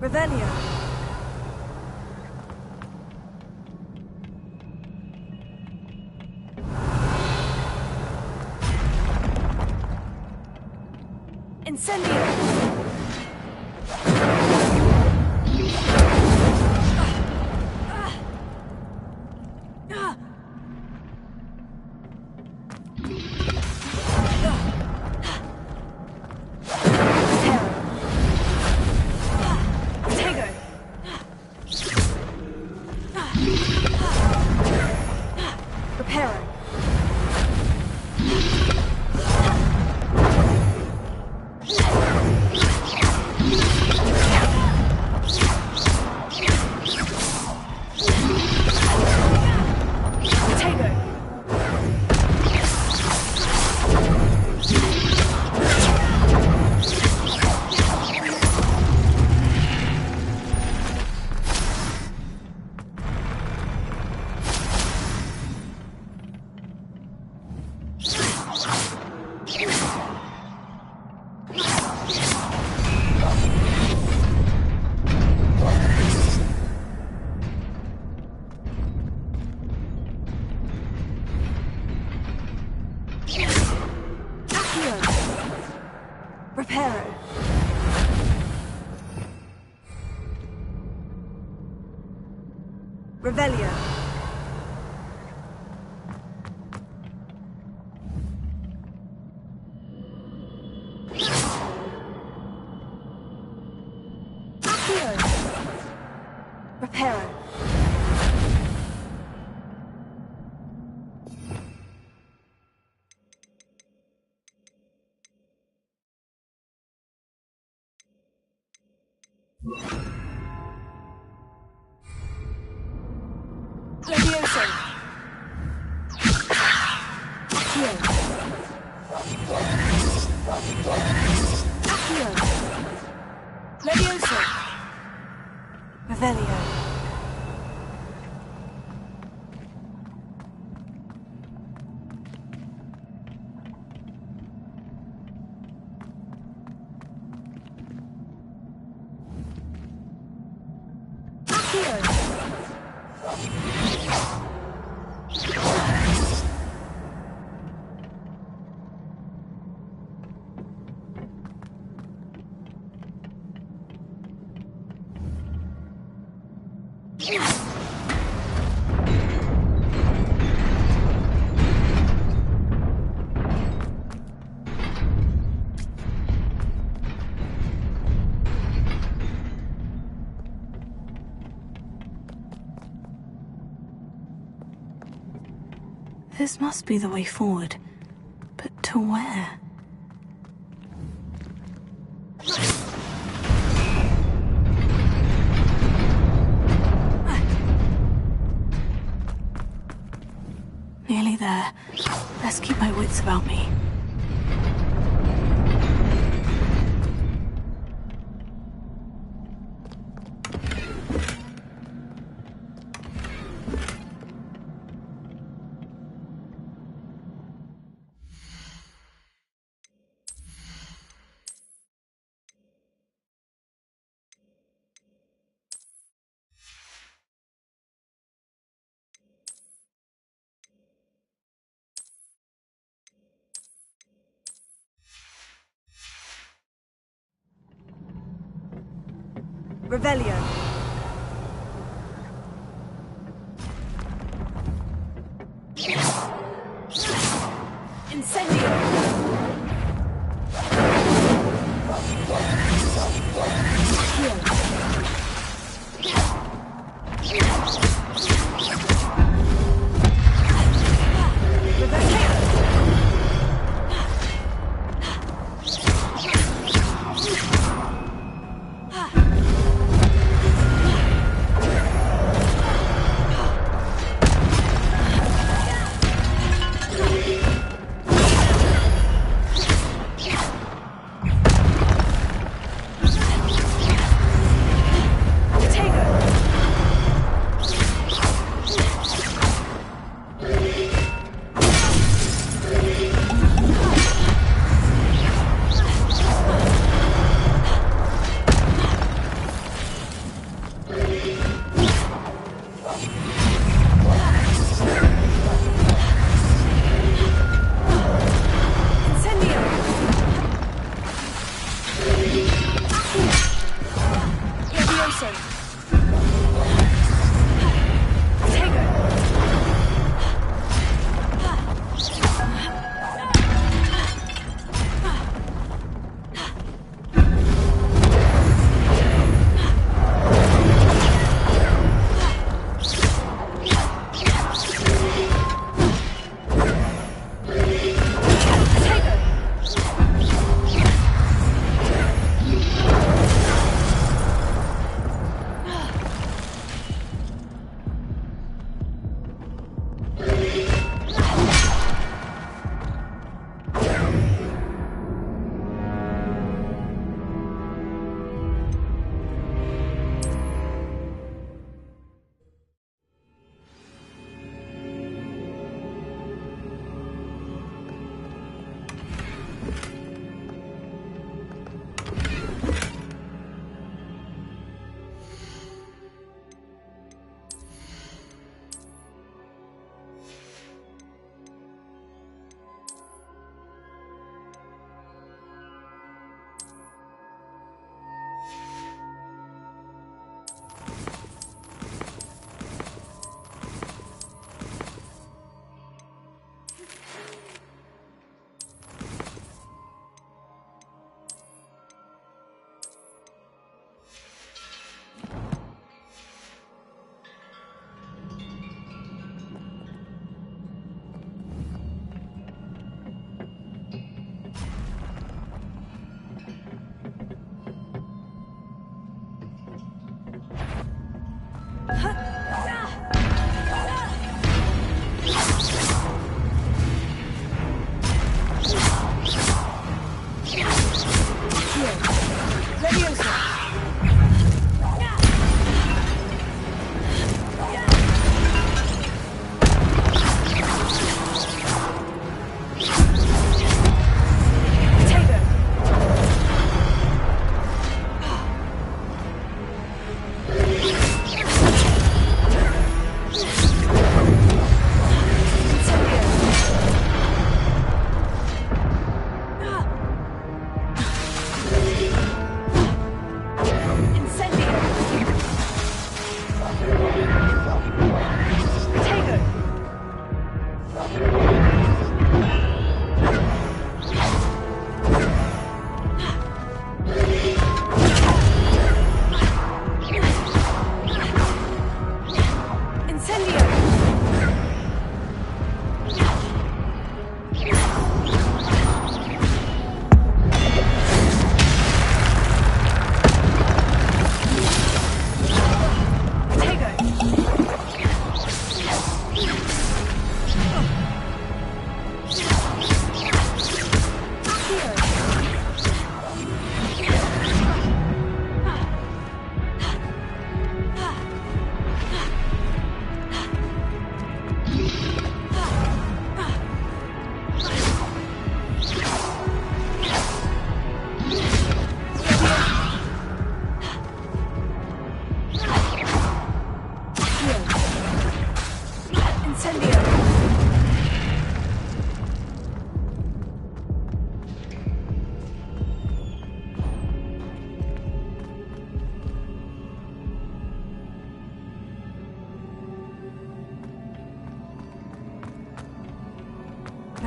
Revelio. Incendio. Reparo. Revelio. Reparo. Levioso. Accio. Accio. Levioso. Revelio. This must be the way forward. But to where? Nearly there. Best keep my wits about me. Revelio. Incendio.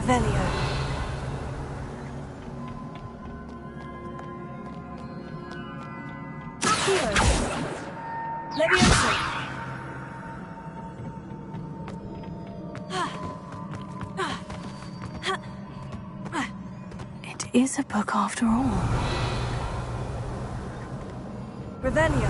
Revelio. Accio. Levioso. It is a book after all. Revelio.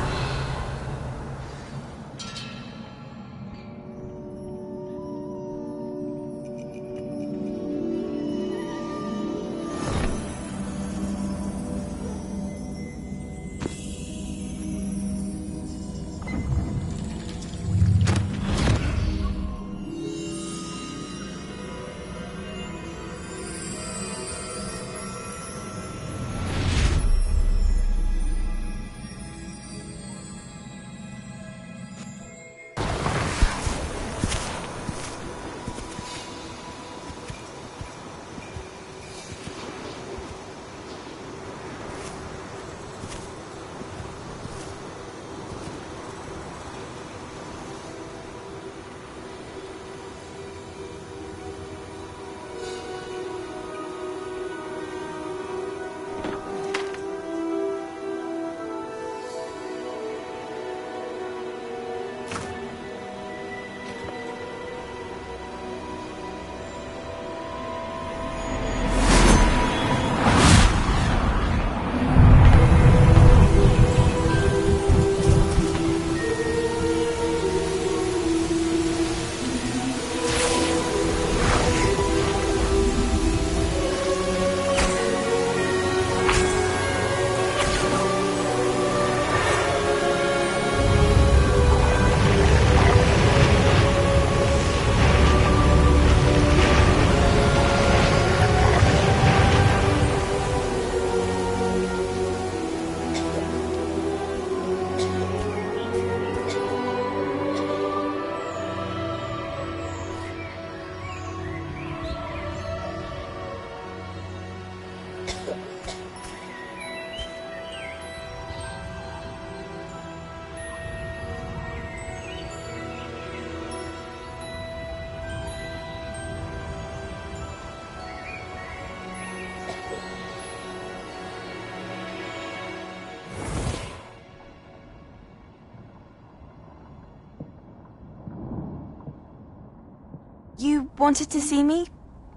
You wanted to see me?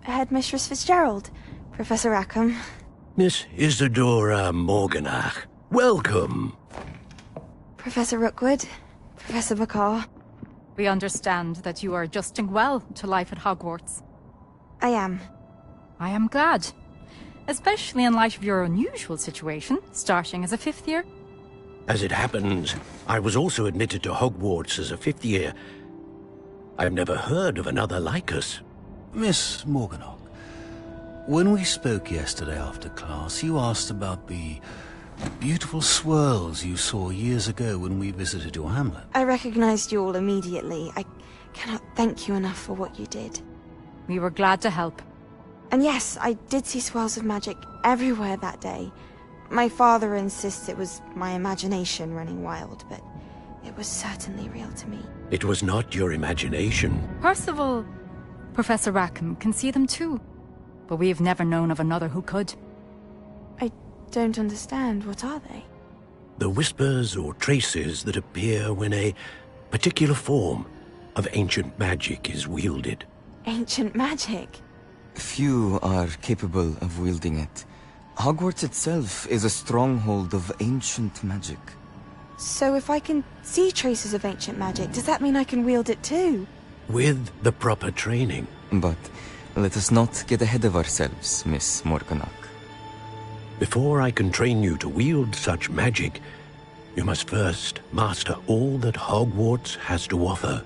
Headmistress Fitzgerald? Professor Rackham? Miss Isadora Morganach, welcome. Professor Rookwood? Professor Bakar? We understand that you are adjusting well to life at Hogwarts. I am. I am glad. Especially in light of your unusual situation, starting as a 5th year. As it happens, I was also admitted to Hogwarts as a 5th year. I've never heard of another like us. Miss Morganach, when we spoke yesterday after class, you asked about the beautiful swirls you saw years ago when we visited your hamlet. I recognized you all immediately. I cannot thank you enough for what you did. We were glad to help. And yes, I did see swirls of magic everywhere that day. My father insists it was my imagination running wild, but it was certainly real to me. It was not your imagination. Percival, Professor Rackham can see them too. But we have never known of another who could. I don't understand. What are they? The whispers or traces that appear when a particular form of ancient magic is wielded. Ancient magic? Few are capable of wielding it. Hogwarts itself is a stronghold of ancient magic. So if I can see traces of ancient magic, does that mean I can wield it too? With the proper training. But let us not get ahead of ourselves, Miss Morganach. Before I can train you to wield such magic, you must first master all that Hogwarts has to offer.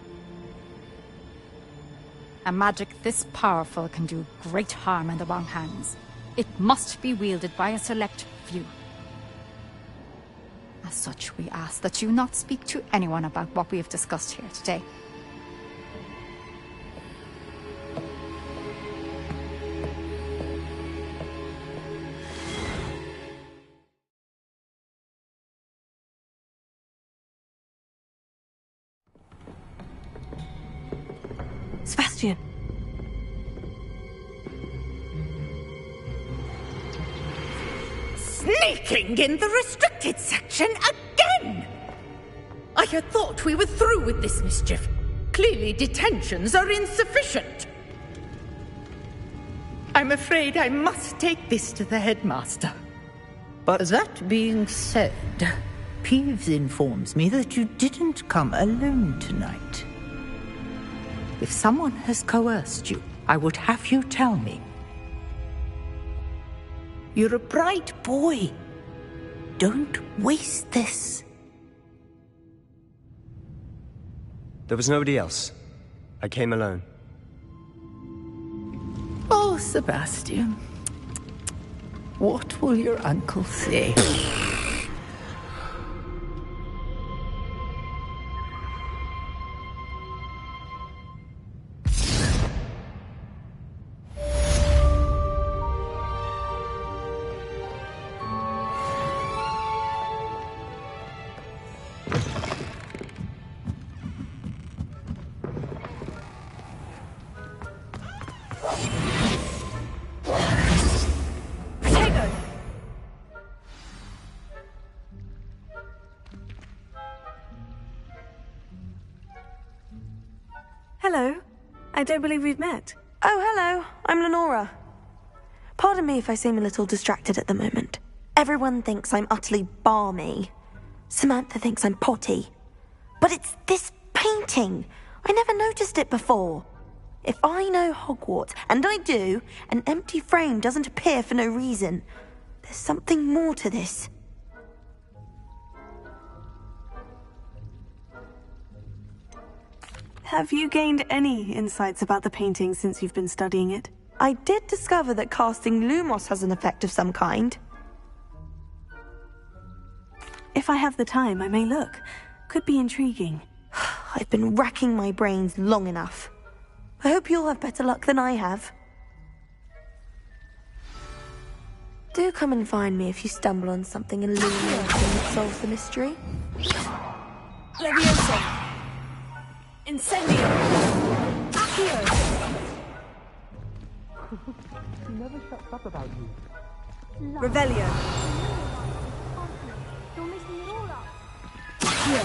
A magic this powerful can do great harm in the wrong hands. It must be wielded by a select few. As such, we ask that you not speak to anyone about what we have discussed here today. Sebastian. Sneaking in the restricted section again! I had thought we were through with this mischief. Clearly detentions are insufficient. I'm afraid I must take this to the headmaster. But that being said, Peeves informs me that you didn't come alone tonight. If someone has coerced you, I would have you tell me. You're a bright boy. Don't waste this. There was nobody else. I came alone. Oh, Sebastian. What will your uncle say? Hello. I don't believe we've met. Oh, hello. I'm Lenora. Pardon me if I seem a little distracted at the moment. Everyone thinks I'm utterly balmy. Samantha thinks I'm potty. But it's this painting. I never noticed it before. If I know Hogwarts, and I do, an empty frame doesn't appear for no reason. There's something more to this. Have you gained any insights about the painting since you've been studying it? I did discover that casting Lumos has an effect of some kind. If I have the time, I may look. Could be intriguing. I've been racking my brains long enough. I hope you'll have better luck than I have. Do come and find me if you stumble on something illuminating that solves the mystery. Leviosa! Incendio! Accio! He never shuts up about you. Revelio! You're messing it all up. Accio!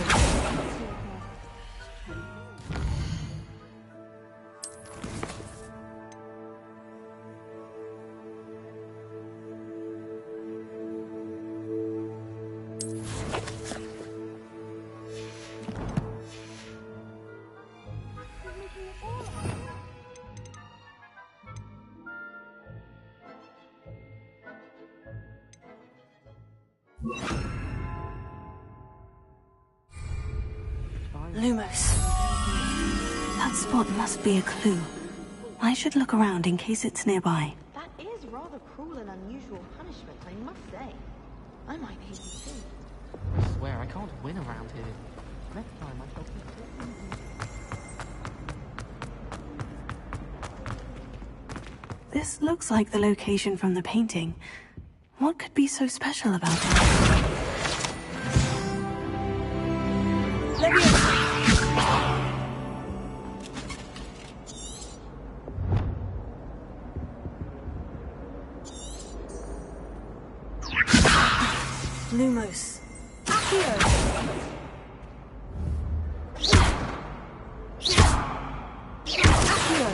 Lumos. That spot must be a clue. I should look around in case it's nearby. That is rather cruel and unusual punishment, I must say. I might hate it too. I swear, I can't win around here. Next time I shall be... This looks like the location from the painting. What could be so special about it? Lumos. Accio! Accio!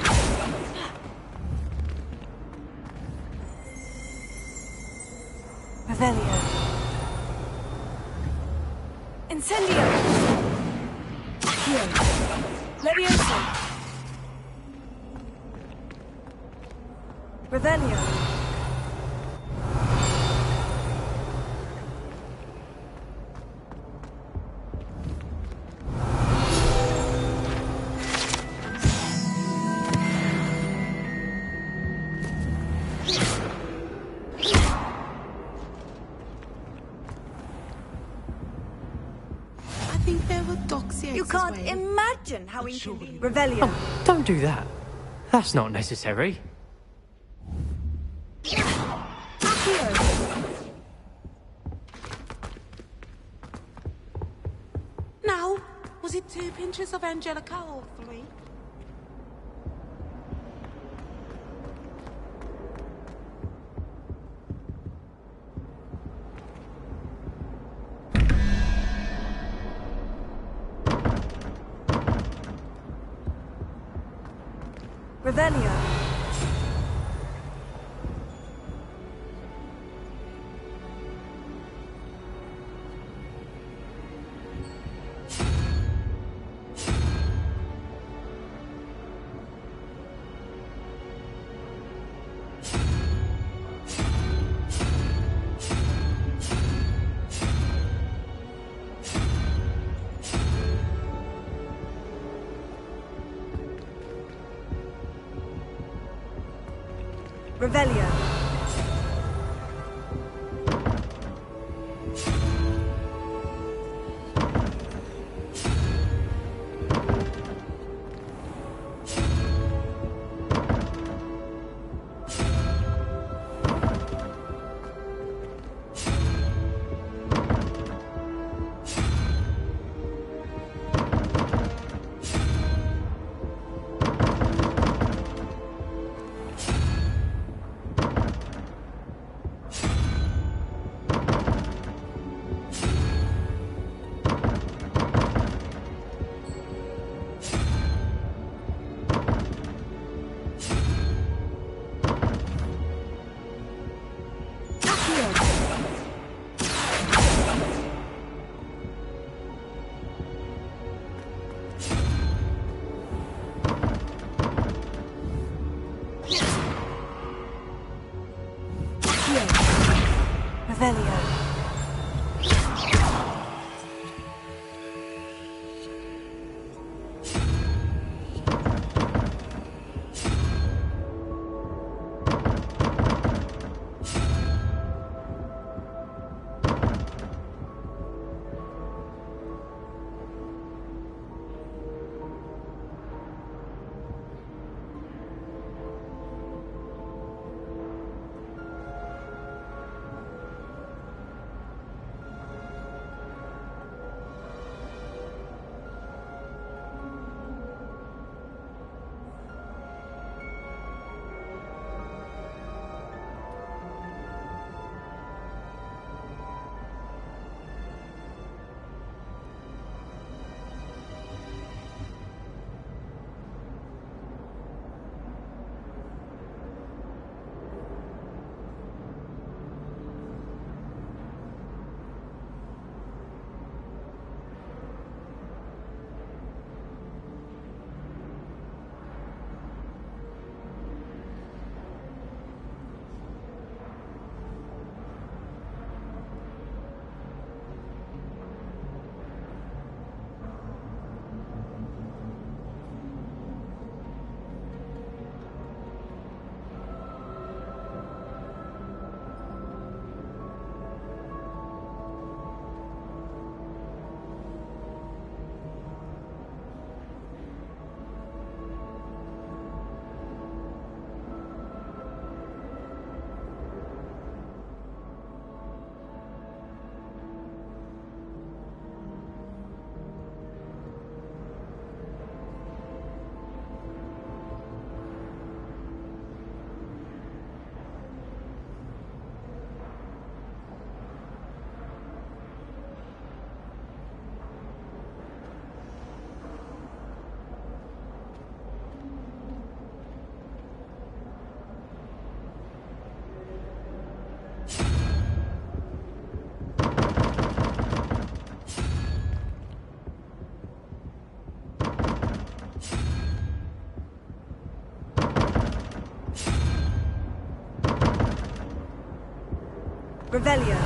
Revelio. Incendio! Accio! Leviosa! Revelio. You can't imagine how inconvenient. Revelio. Oh, don't do that. That's not necessary. Now, was it 2 pinches of Angelica or 3? Revelio. Revelio. Revelio. Revelio.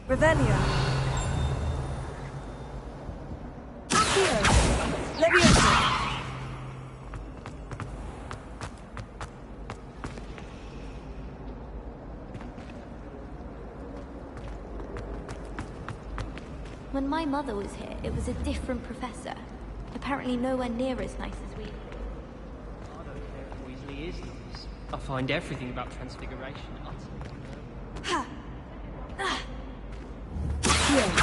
Revelio. Accio. Levioso. When my mother was here, it was a different professor. Apparently nowhere near as nice as we. I don't care if Weasley is nice. I find everything about Transfiguration utterly unnerving. Accio.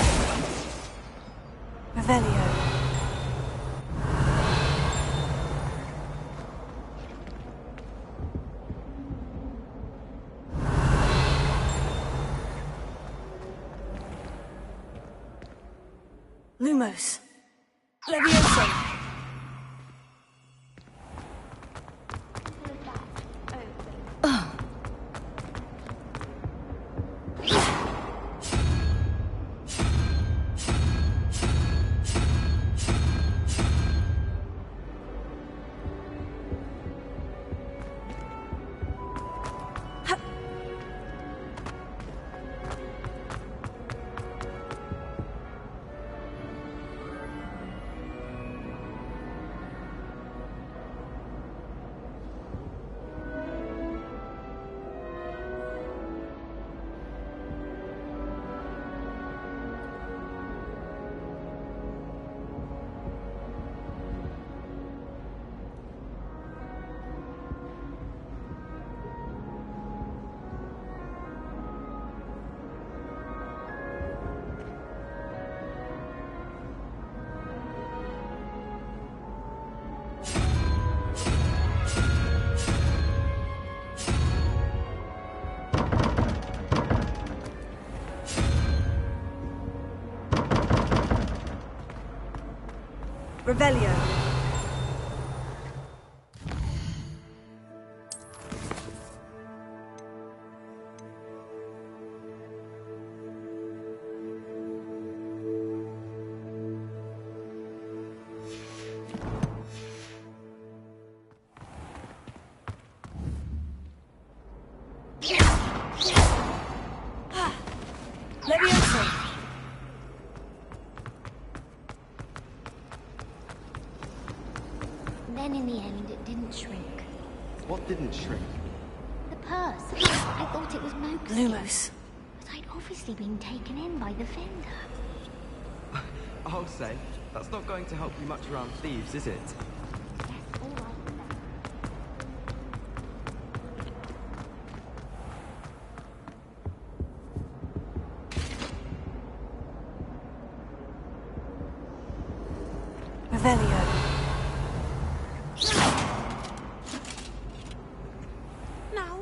Revelio. Lumos. Levioso. Revelio. Levioso. Then in the end, it didn't shrink. What didn't shrink? The purse. I thought it was Moke's. Lumos. But I'd obviously been taken in by the vendor. I'll say, that's not going to help you much around thieves, is it? Revelio. Now.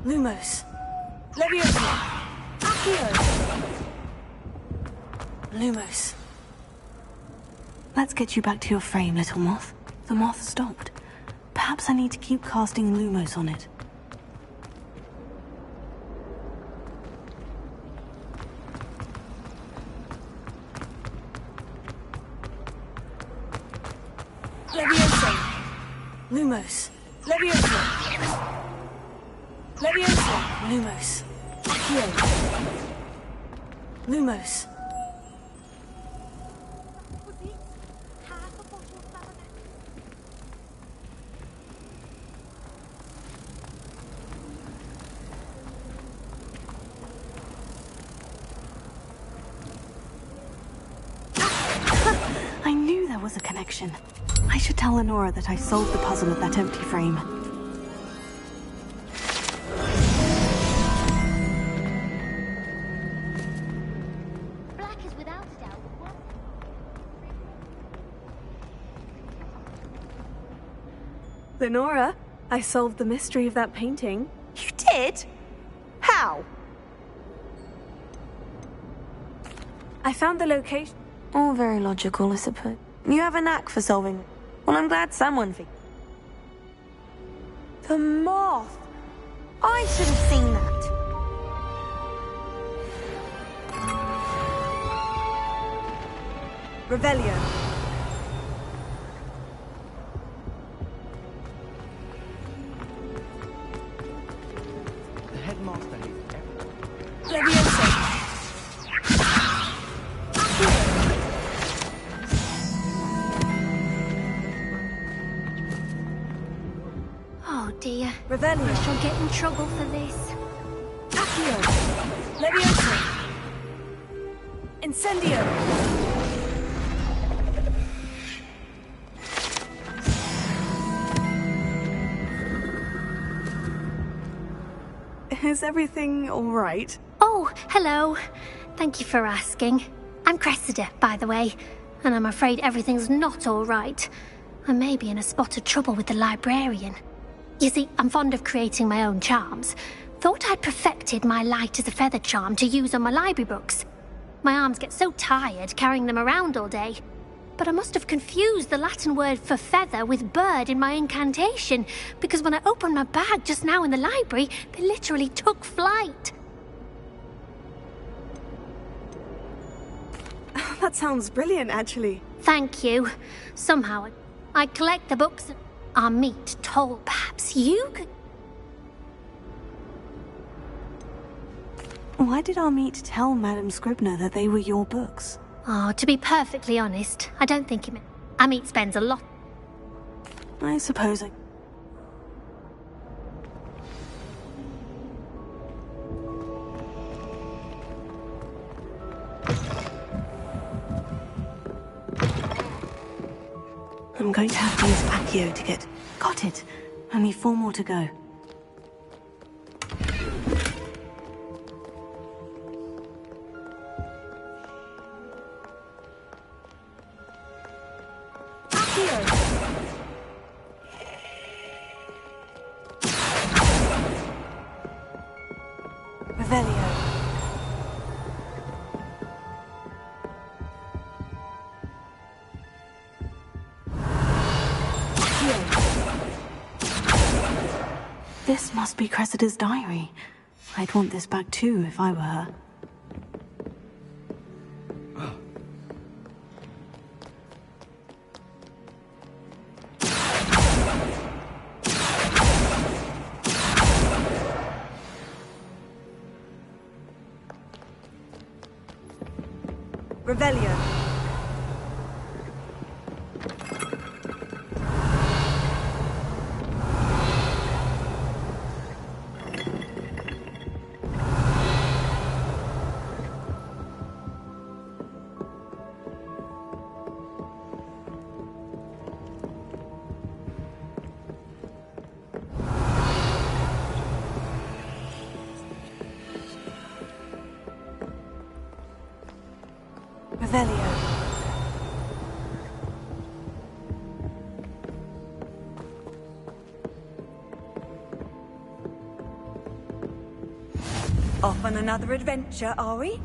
Lumos. Levioso. Accio. Lumos. Let's get you back to your frame, little moth. The moth stopped. Perhaps I need to keep casting Lumos on it. Levioso. Lumos. Levioso. Levioso. Lumos. Accio. Lumos. I knew there was a connection. I should tell Lenora that I solved the puzzle of that empty frame. Black is without a doubt. Lenora, I solved the mystery of that painting. You did? How? I found the location. All very logical, I suppose. You have a knack for solving. Well, I'm glad someone figured. The moth! I should have seen that. Revelio. The headmaster hates everyone. Levioso. Oh dear. Revelio. I shall get in trouble for this. Accio. Levioso. Incendio. Is everything all right? Oh, Oh, hello. Thank you for asking. I'm Cressida, by the way, and I'm afraid everything's not all right. I may be in a spot of trouble with the librarian. You see, I'm fond of creating my own charms. Thought I'd perfected my light as a feather charm to use on my library books. My arms get so tired carrying them around all day. But I must have confused the Latin word for feather with bird in my incantation, because when I opened my bag just now in the library, they literally took flight. That sounds brilliant, actually. Thank you. Somehow, I collect the books and our meet toll. Perhaps you could... Why did Amit tell Madame Scribner that they were your books? Oh, to be perfectly honest, I don't think he meant... Amit spends a lot... I suppose I... I'm going to have to use Accio to get... Got it. Only 4 more to go. Revelio. This must be Cressida's diary. I'd want this back too if I were her. Revelio. Revelio. Off on another adventure, are we?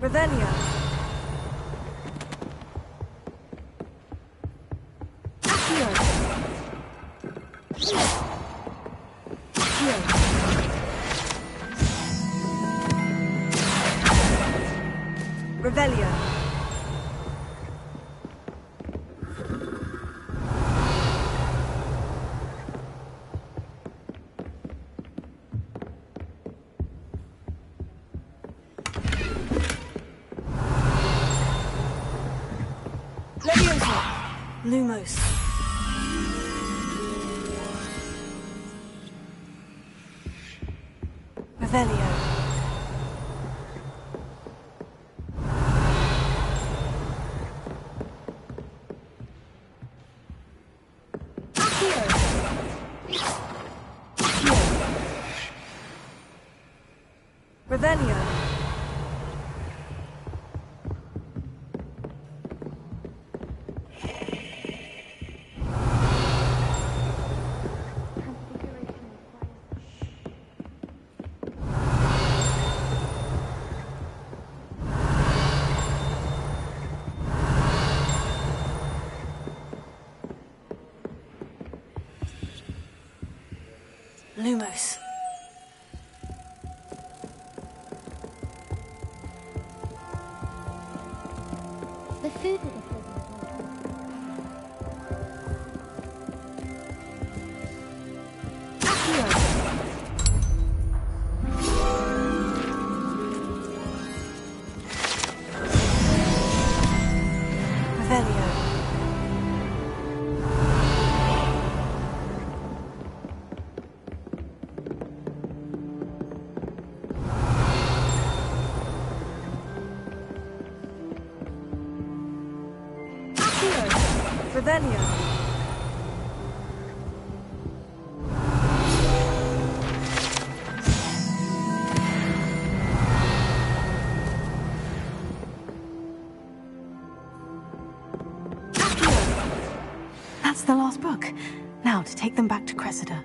Revelio. Accio. Accio. Revelio. Lumos. Revelio. Accio. Accio. Revelio. Lumos. The food at the prison. Revelio. That's the last book. Now to take them back to Cressida.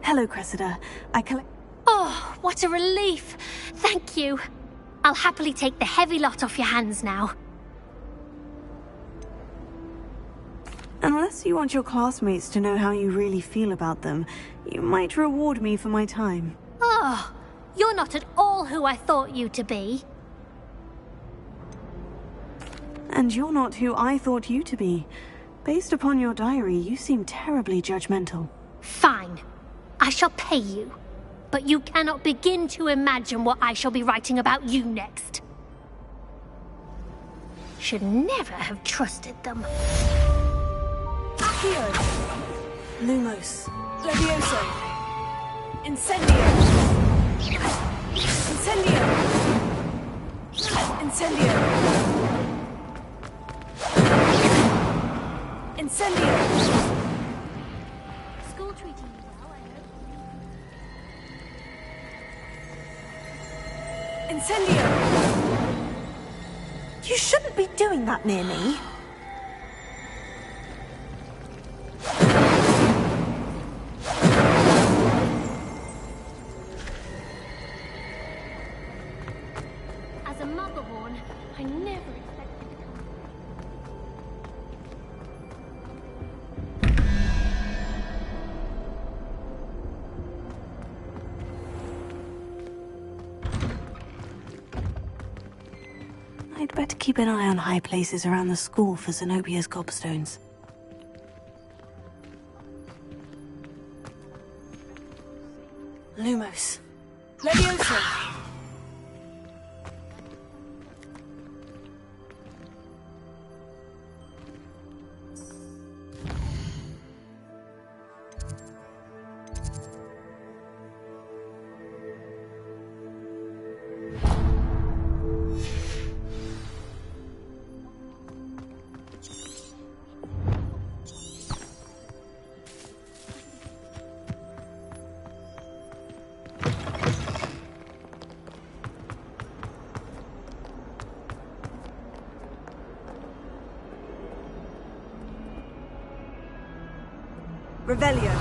Hello, Cressida. Oh, what a relief. Thank you. I'll happily take the heavy lot off your hands now. Unless you want your classmates to know how you really feel about them, you might reward me for my time. Oh, you're not at all who I thought you to be. And you're not who I thought you to be. Based upon your diary, you seem terribly judgmental. Fine. I shall pay you. But you cannot begin to imagine what I shall be writing about you next. Should never have trusted them. Accio! Lumos. Levioso! Incendio! Incendio! Incendio! Incendio! School treating you well, I hope. Incendio! You shouldn't be doing that near me. As a motherborn, I never expected to come. I'd better keep an eye on high places around the school for Zenobia's gobstones. Lumos. Levioso! Revelio.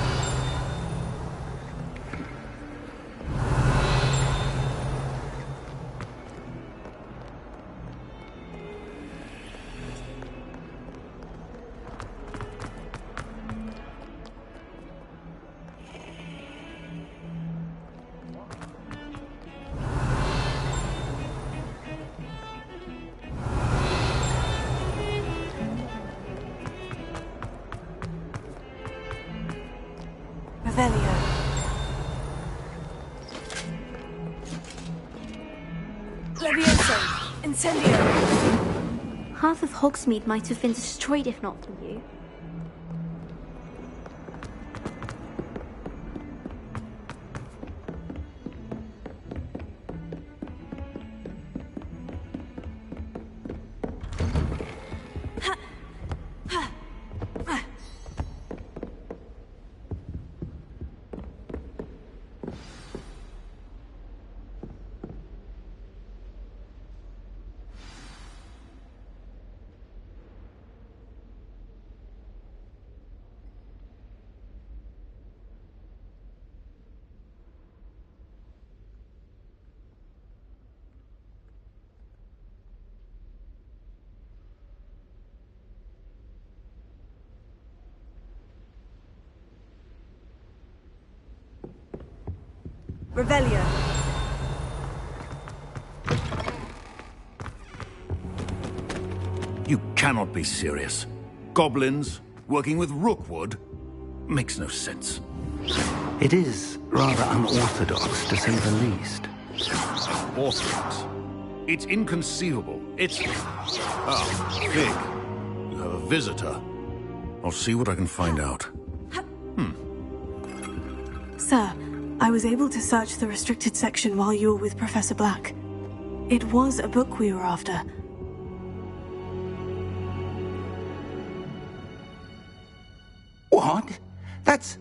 Revelio. Levioso. Incendio. Half of Hogsmeade might have been destroyed if not for you. Revelio. You cannot be serious. Goblins working with Rookwood makes no sense. It is rather unorthodox, to say the least. Orthodox? It's inconceivable. It's... Ah, Fig. You have a visitor. I'll see what I can find out. Sir, I was able to search the restricted section while you were with Professor Black. It was a book we were after. What? That's...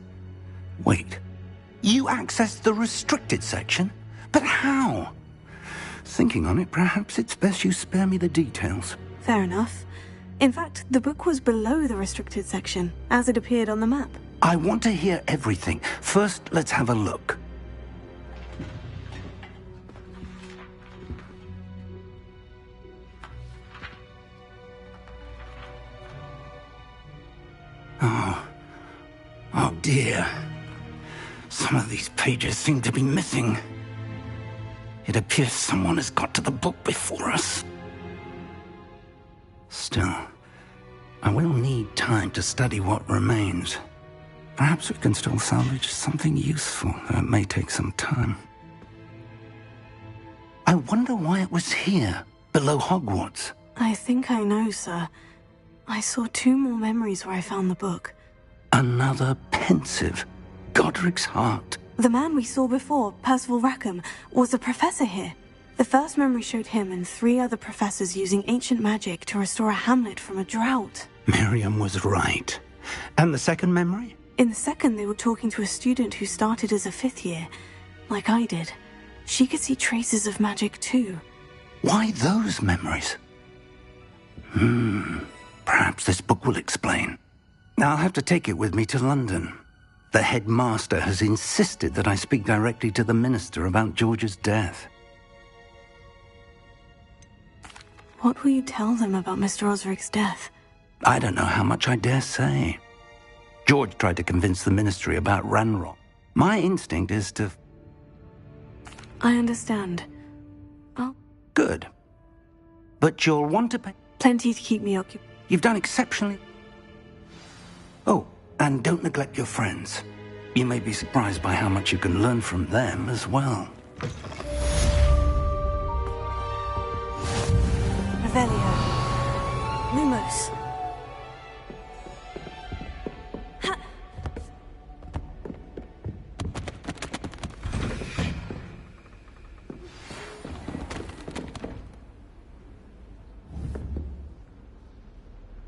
Wait. You accessed the restricted section? But how? Thinking on it, perhaps it's best you spare me the details. Fair enough. In fact, the book was below the restricted section, as it appeared on the map. I want to hear everything. First, let's have a look. Oh dear. Some of these pages seem to be missing. It appears someone has got to the book before us. Still, I will need time to study what remains. Perhaps we can still salvage something useful, though it may take some time. I wonder why it was here, below Hogwarts. I think I know, sir. I saw 2 more memories where I found the book. Another pensive. Godric's heart. The man we saw before, Percival Rackham, was a professor here. The first memory showed him and 3 other professors using ancient magic to restore a hamlet from a drought. Miriam was right. And the second memory? In the second, they were talking to a student who started as a 5th year, like I did. She could see traces of magic too. Why those memories? Perhaps this book will explain. I'll have to take it with me to London. The headmaster has insisted that I speak directly to the minister about George's death. What will you tell them about Mr. Osric's death? I don't know how much I dare say. George tried to convince the ministry about Ranrock. My instinct is to... I understand. Oh. Good. But you'll want to pay... Plenty to keep me occupied. You've done exceptionally... Oh, and don't neglect your friends. You may be surprised by how much you can learn from them as well. Revelio. Lumos.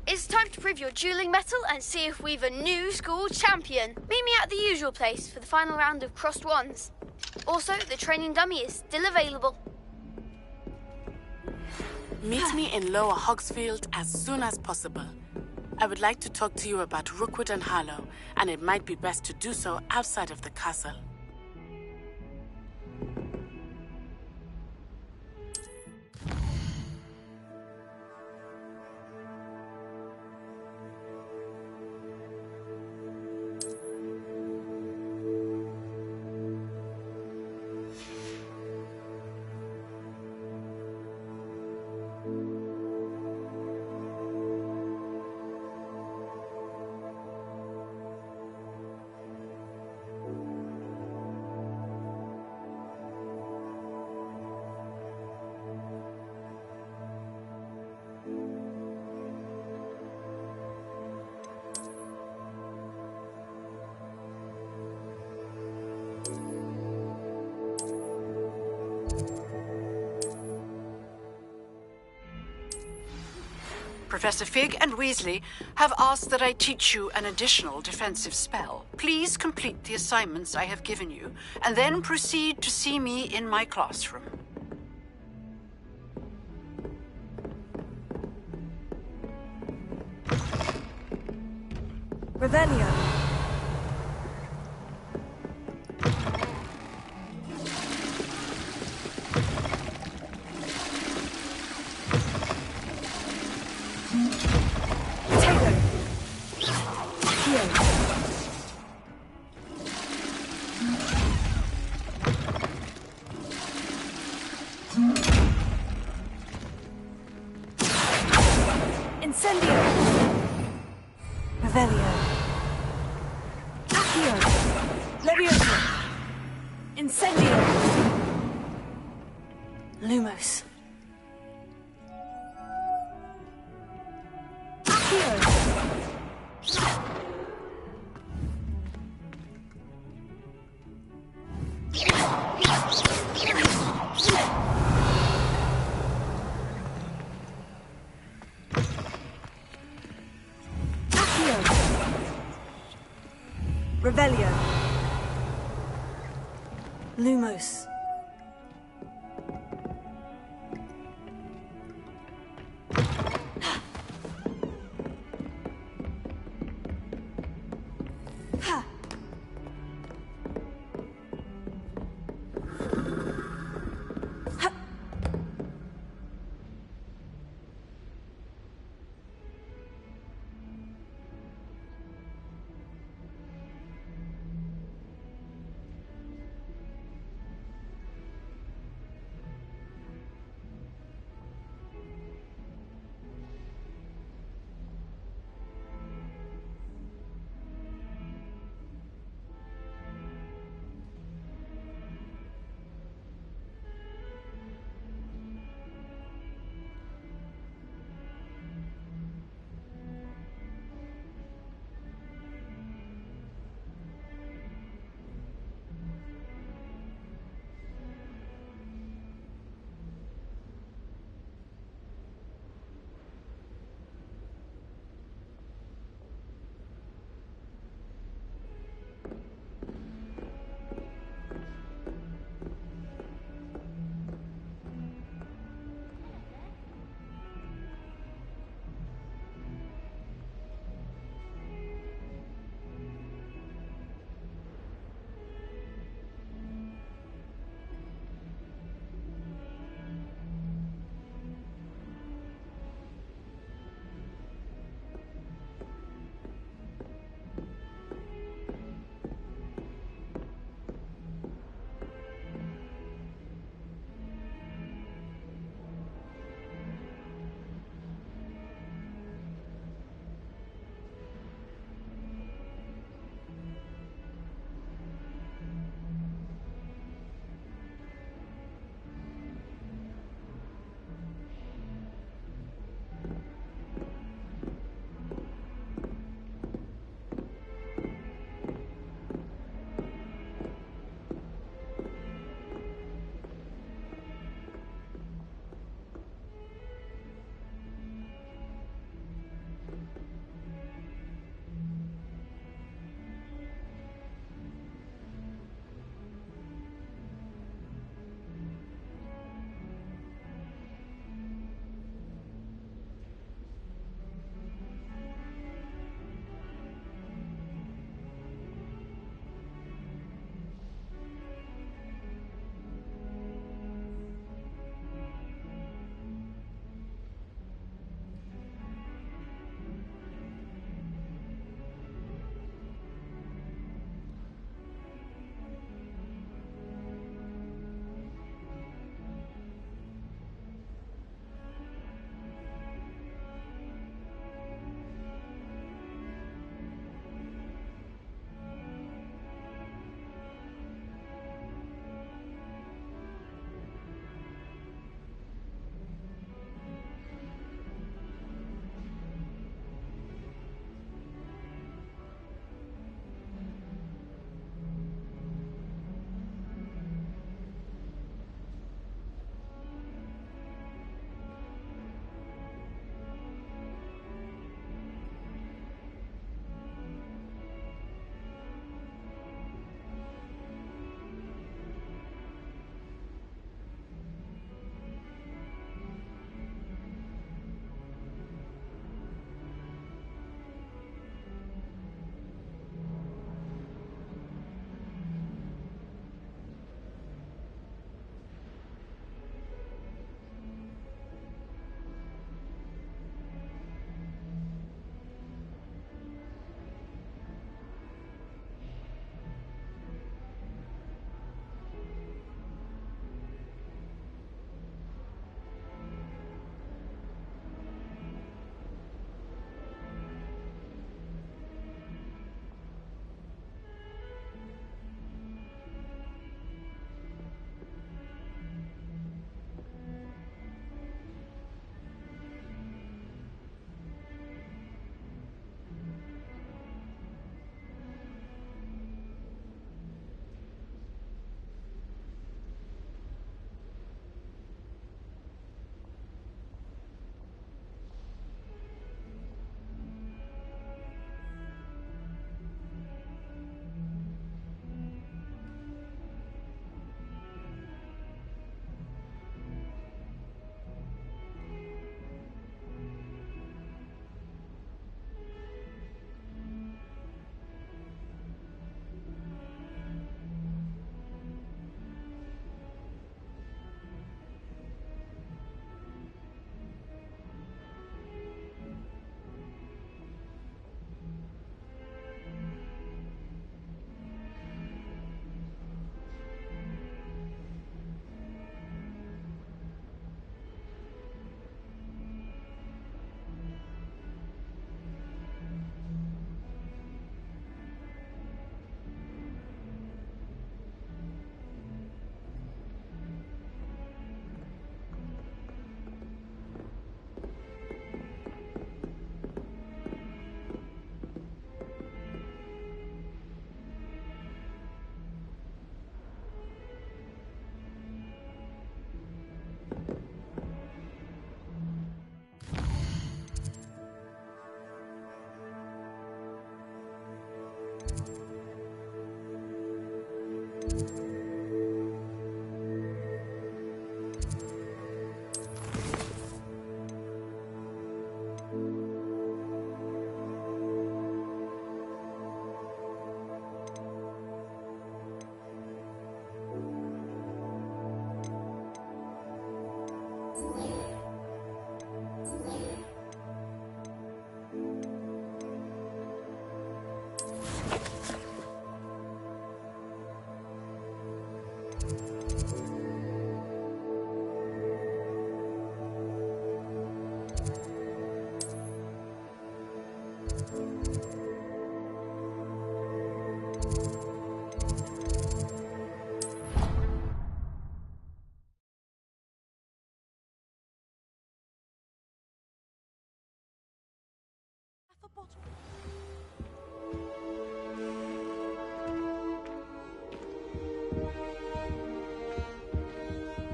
It's time to prove your dueling mettle and see if we've a new school champion. Meet me at the usual place for the final round of crossed wands. Also, the training dummy is still available. Meet me in Lower Hogsfield as soon as possible. I would like to talk to you about Rookwood and Harlow, and it might be best to do so outside of the castle. Professor Fig and Weasley have asked that I teach you an additional defensive spell. Please complete the assignments I have given you, and then proceed to see me in my classroom. Revelio. Revelio. Accio. Levioso. Incendio. Lumos. Accio. Revelio. Lumos. Ha. Ha.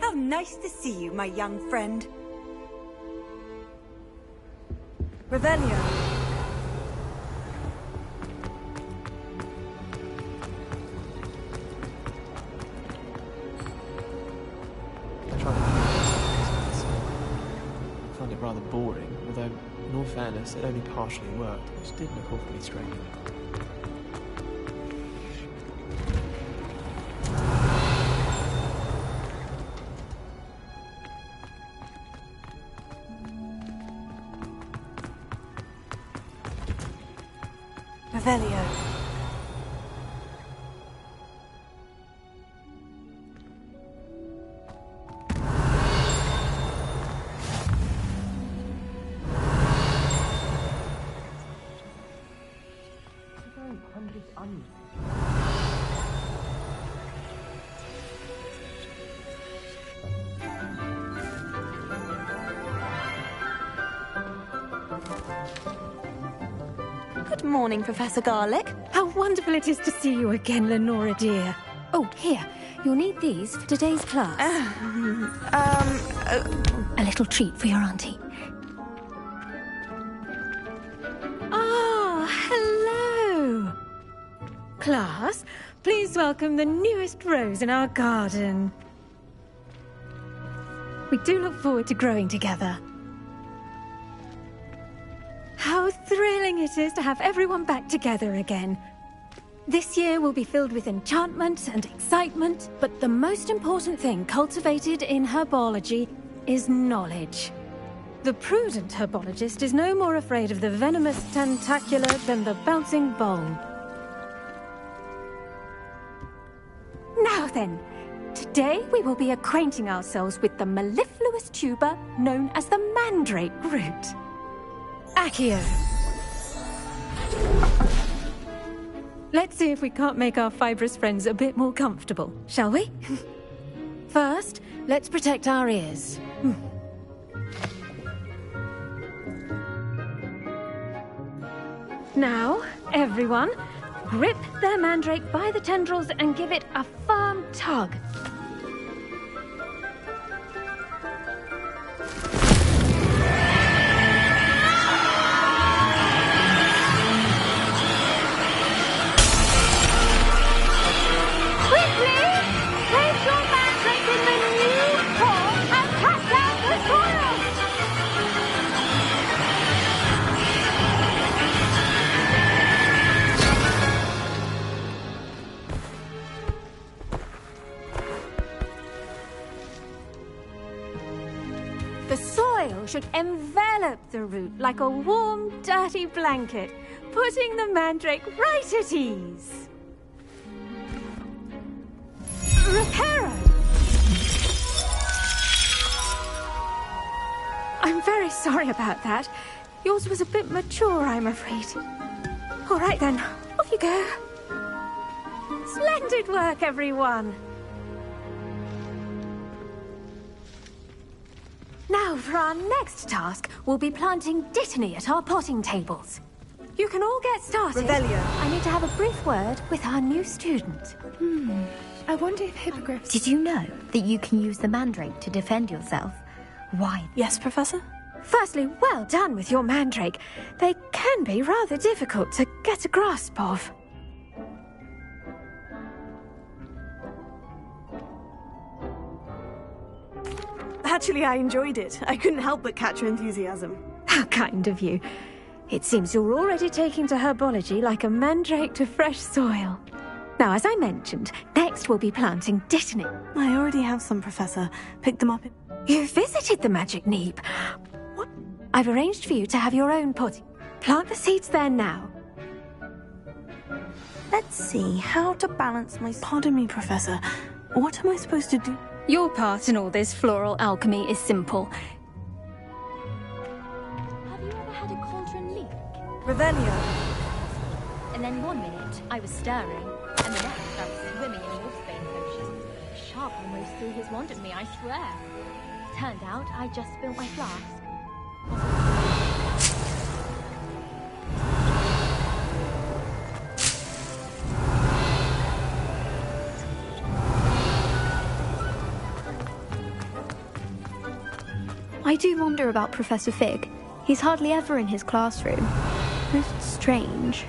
How nice to see you, my young friend. Revelio. I found it rather boring, although, in all fairness, it only partially worked, which did look awfully strange. Revelio. Good morning, Professor Garlick. How wonderful it is to see you again, Lenora dear. Oh, here. You'll need these for today's class. A little treat for your auntie. Ah, hello. Class, please welcome the newest rose in our garden. We do look forward to growing together. How thrilling it is to have everyone back together again. This year will be filled with enchantment and excitement, but the most important thing cultivated in herbology is knowledge. The prudent herbologist is no more afraid of the venomous tentacula than the bouncing bulb. Now then, today we will be acquainting ourselves with the mellifluous tuber known as the mandrake root. Accio. Let's see if we can't make our fibrous friends a bit more comfortable, shall we? First, let's protect our ears. Now, everyone, grip their mandrake by the tendrils and give it a firm tug. The soil should envelop the root like a warm, dirty blanket, putting the mandrake right at ease. Reparo! I'm very sorry about that. Yours was a bit mature, I'm afraid. All right then, off you go. Splendid work, everyone. Now, for our next task, we'll be planting dittany at our potting tables. You can all get started. Revelio. I need to have a brief word with our new student. I wonder if hippogriffs... Did you know that you can use the mandrake to defend yourself? Why? Yes, Professor? Firstly, well done with your mandrake. They can be rather difficult to get a grasp of. Actually, I enjoyed it. I couldn't help but catch your enthusiasm. How kind of you. It seems you're already taking to herbology like a mandrake to fresh soil. Now, as I mentioned, next we'll be planting dittany. I already have some, Professor. Picked them up in... You visited the magic neep. What? I've arranged for you to have your own potting. Plant the seeds there now. Let's see how to balance my... Pardon me, Professor. What am I supposed to do? Your part in all this floral alchemy is simple. Have you ever had a cauldron leak? Revelio. And then one minute I was stirring, and the next I was swimming in wolfsbane potion. Sharp almost threw his wand at me, I swear. Turned out I just spilled my flask. I do wonder about Professor Fig. He's hardly ever in his classroom. Most strange.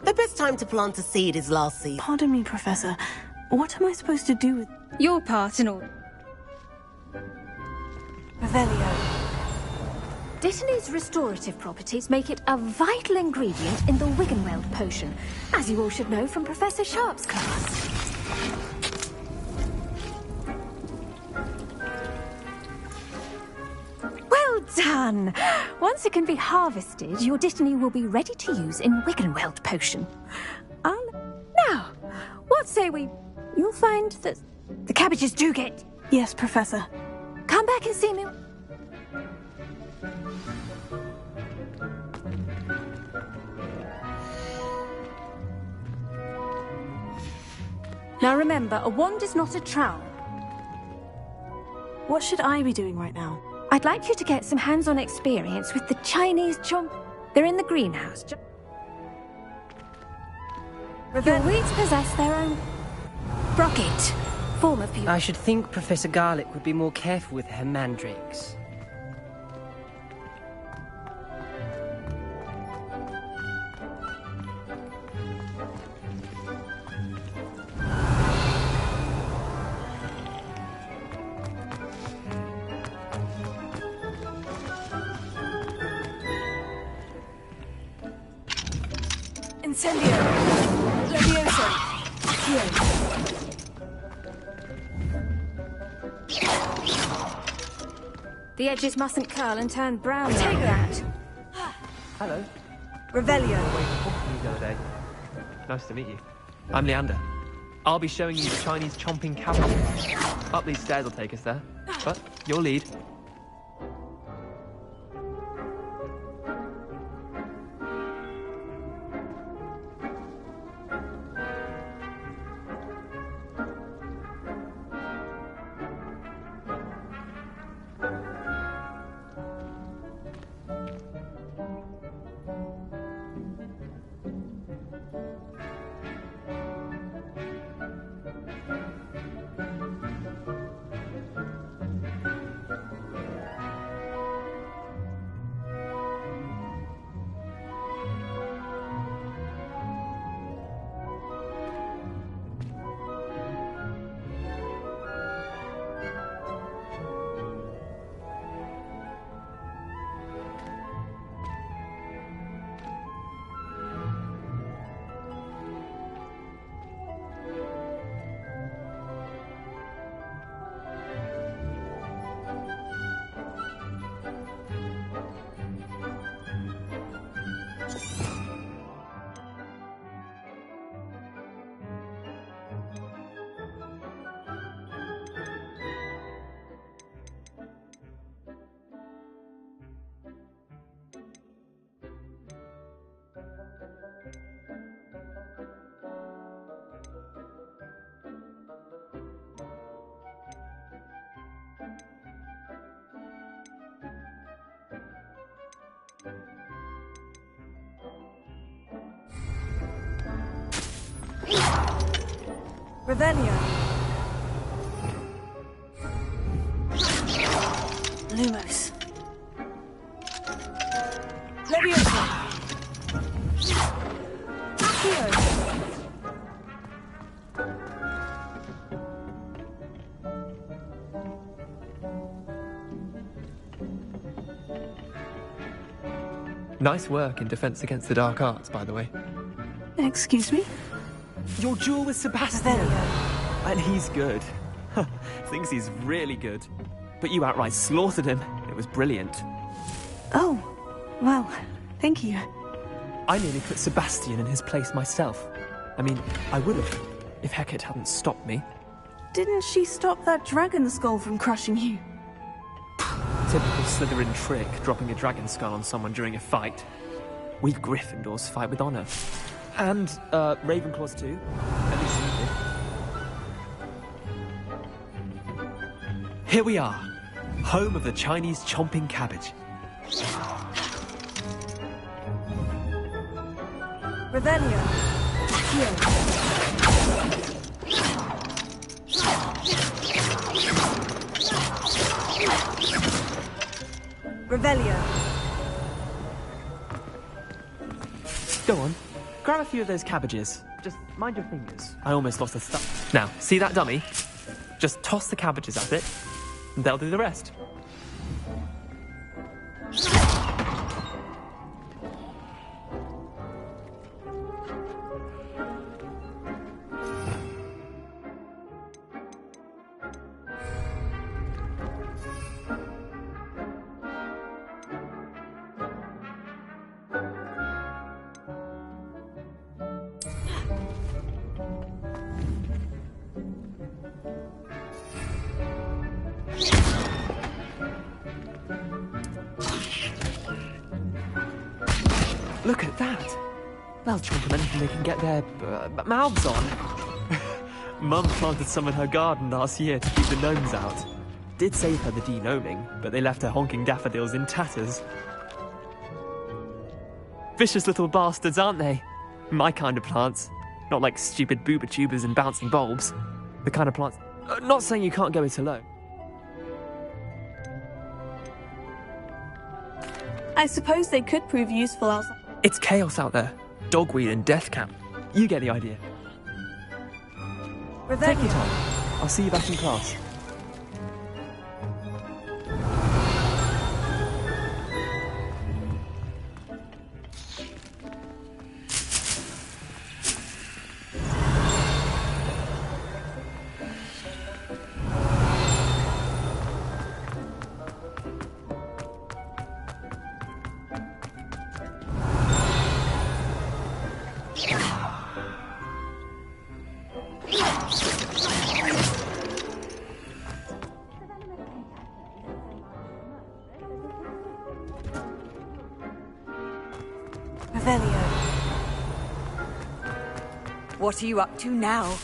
The best time to plant a seed is last season. Pardon me, Professor. What am I supposed to do with... Your part in all... Revelio. Dittany's restorative properties make it a vital ingredient in the Wiggenweld potion, as you all should know from Professor Sharp's class. Well done! Once it can be harvested, your Dittany will be ready to use in Wiggenweld potion. Now, what say we... You'll find that the cabbages do get... Yes, Professor. Come back and see me. Now remember, a wand is not a trowel. What should I be doing right now? I'd like you to get some hands-on experience with the Chinese chomp. They're in the greenhouse. Your weeds possess their own rocket form of beauty. I should think Professor Garlick would be more careful with her mandrakes. Incendio! Levioso! Accio! The edges mustn't curl and turn brown. Take that! Hello. Revelio! I waited for you the other day. Nice to meet you. I'm Leander. I'll be showing you the Chinese chomping cavalry. Up these stairs will take us there. But your lead. Revelio! Lumos! Levioso! Accio! Nice work in Defense Against the Dark Arts, by the way. Excuse me? Your duel with Sebastian. And he's good. Thinks he's really good. But you outright slaughtered him. It was brilliant. Oh, well, thank you. I nearly put Sebastian in his place myself. I mean, I would have, if Hecate hadn't stopped me. Didn't she stop that dragon skull from crushing you? Typical Slytherin trick, dropping a dragon skull on someone during a fight. We Gryffindors fight with honor. And, Ravenclaws too. At least you did. Here we are, home of the Chinese chomping cabbage. Revelio. Here. Revelio. Go on, grab a few of those cabbages. Just mind your fingers. I almost lost a thumb. Now, see that dummy? Just toss the cabbages at it, and they'll do the rest. Look at that! They'll chomp on anything they can get their mouths on. Mum planted some in her garden last year to keep the gnomes out. Did save her the de-gnoming, but they left her honking daffodils in tatters. Vicious little bastards, aren't they? My kind of plants. Not like stupid booba tubers and bouncing bulbs. The kind of plants... not saying you can't go it alone. I suppose they could prove useful outside. It's chaos out there. Dogweed and death camp. You get the idea. Take your time. I'll see you back in class. Revelio. What are you up to now?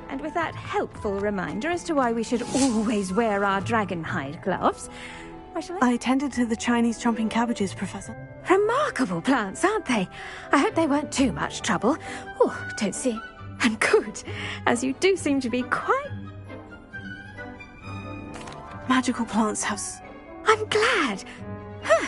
And with that helpful reminder as to why we should always wear our dragon hide gloves, I attended to the Chinese chomping cabbages, Professor. Remarkable plants, aren't they? I hope they weren't too much trouble. Oh, don't see. And good, as you do seem to be quite... Magical plants have... I'm glad. Huh.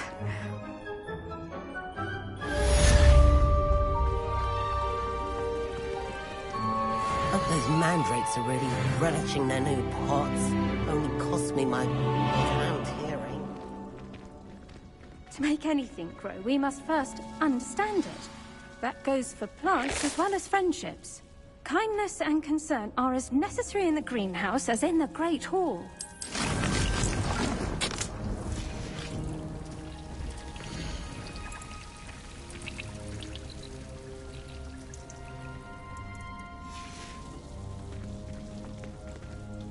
Those mandrakes are really relishing their new pots. Only cost me my drowned hearing. To make anything grow, we must first understand it. That goes for plants as well as friendships. Kindness and concern are as necessary in the greenhouse as in the Great Hall.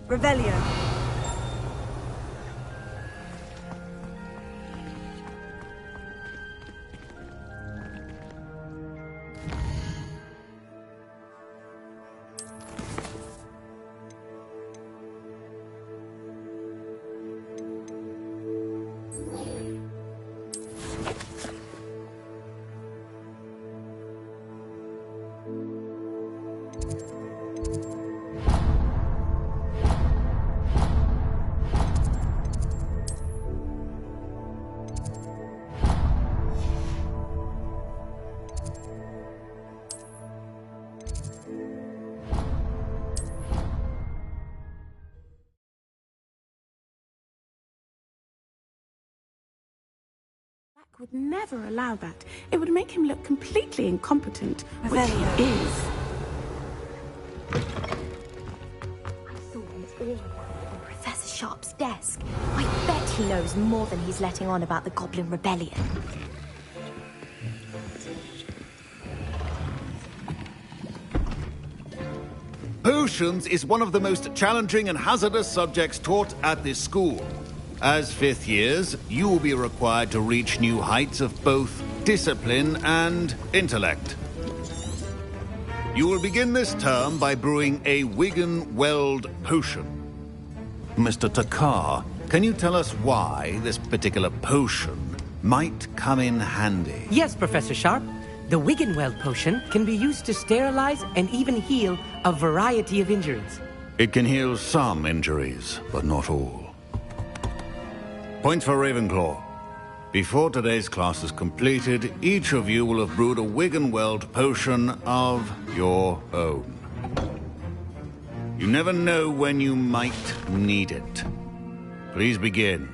Revelio. would never allow that. It would make him look completely incompetent, which he is. I saw him all on Professor Sharp's desk. I bet he knows more than he's letting on about the Goblin Rebellion. Potions is one of the most challenging and hazardous subjects taught at this school. As 5th years, you will be required to reach new heights of both discipline and intellect. You will begin this term by brewing a Wiggenweld potion. Mr. Takar, can you tell us why this particular potion might come in handy? Yes, Professor Sharp. The Wiggenweld potion can be used to sterilize and even heal a variety of injuries. It can heal some injuries, but not all. Point for Ravenclaw. Before today's class is completed, each of you will have brewed a Wiggenweld potion of your own. You never know when you might need it. Please begin.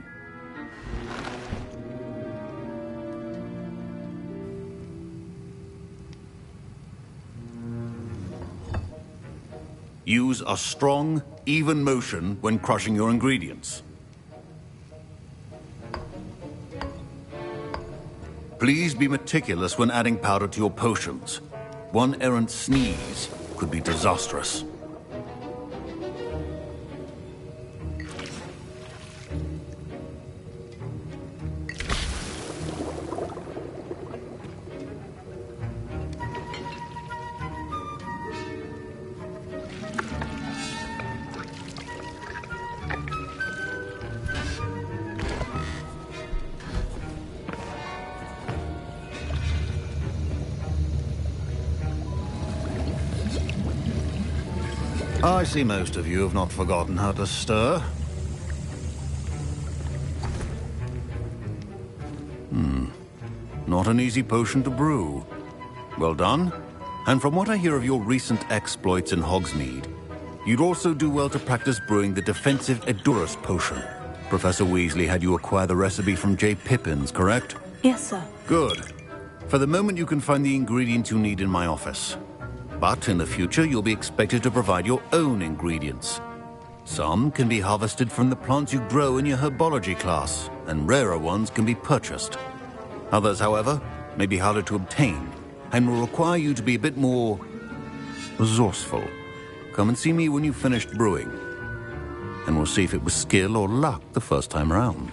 Use a strong, even motion when crushing your ingredients. Please be meticulous when adding powder to your potions. One errant sneeze could be disastrous. I see most of you have not forgotten how to stir. Not an easy potion to brew. Well done. And from what I hear of your recent exploits in Hogsmeade, you'd also do well to practice brewing the defensive Edurus potion. Professor Weasley had you acquire the recipe from J. Pippins, correct? Yes, sir. Good. For the moment, you can find the ingredients you need in my office. But in the future, you'll be expected to provide your own ingredients. Some can be harvested from the plants you grow in your herbology class, and rarer ones can be purchased. Others, however, may be harder to obtain, and will require you to be a bit more resourceful. Come and see me when you've finished brewing, and we'll see if it was skill or luck the first time around.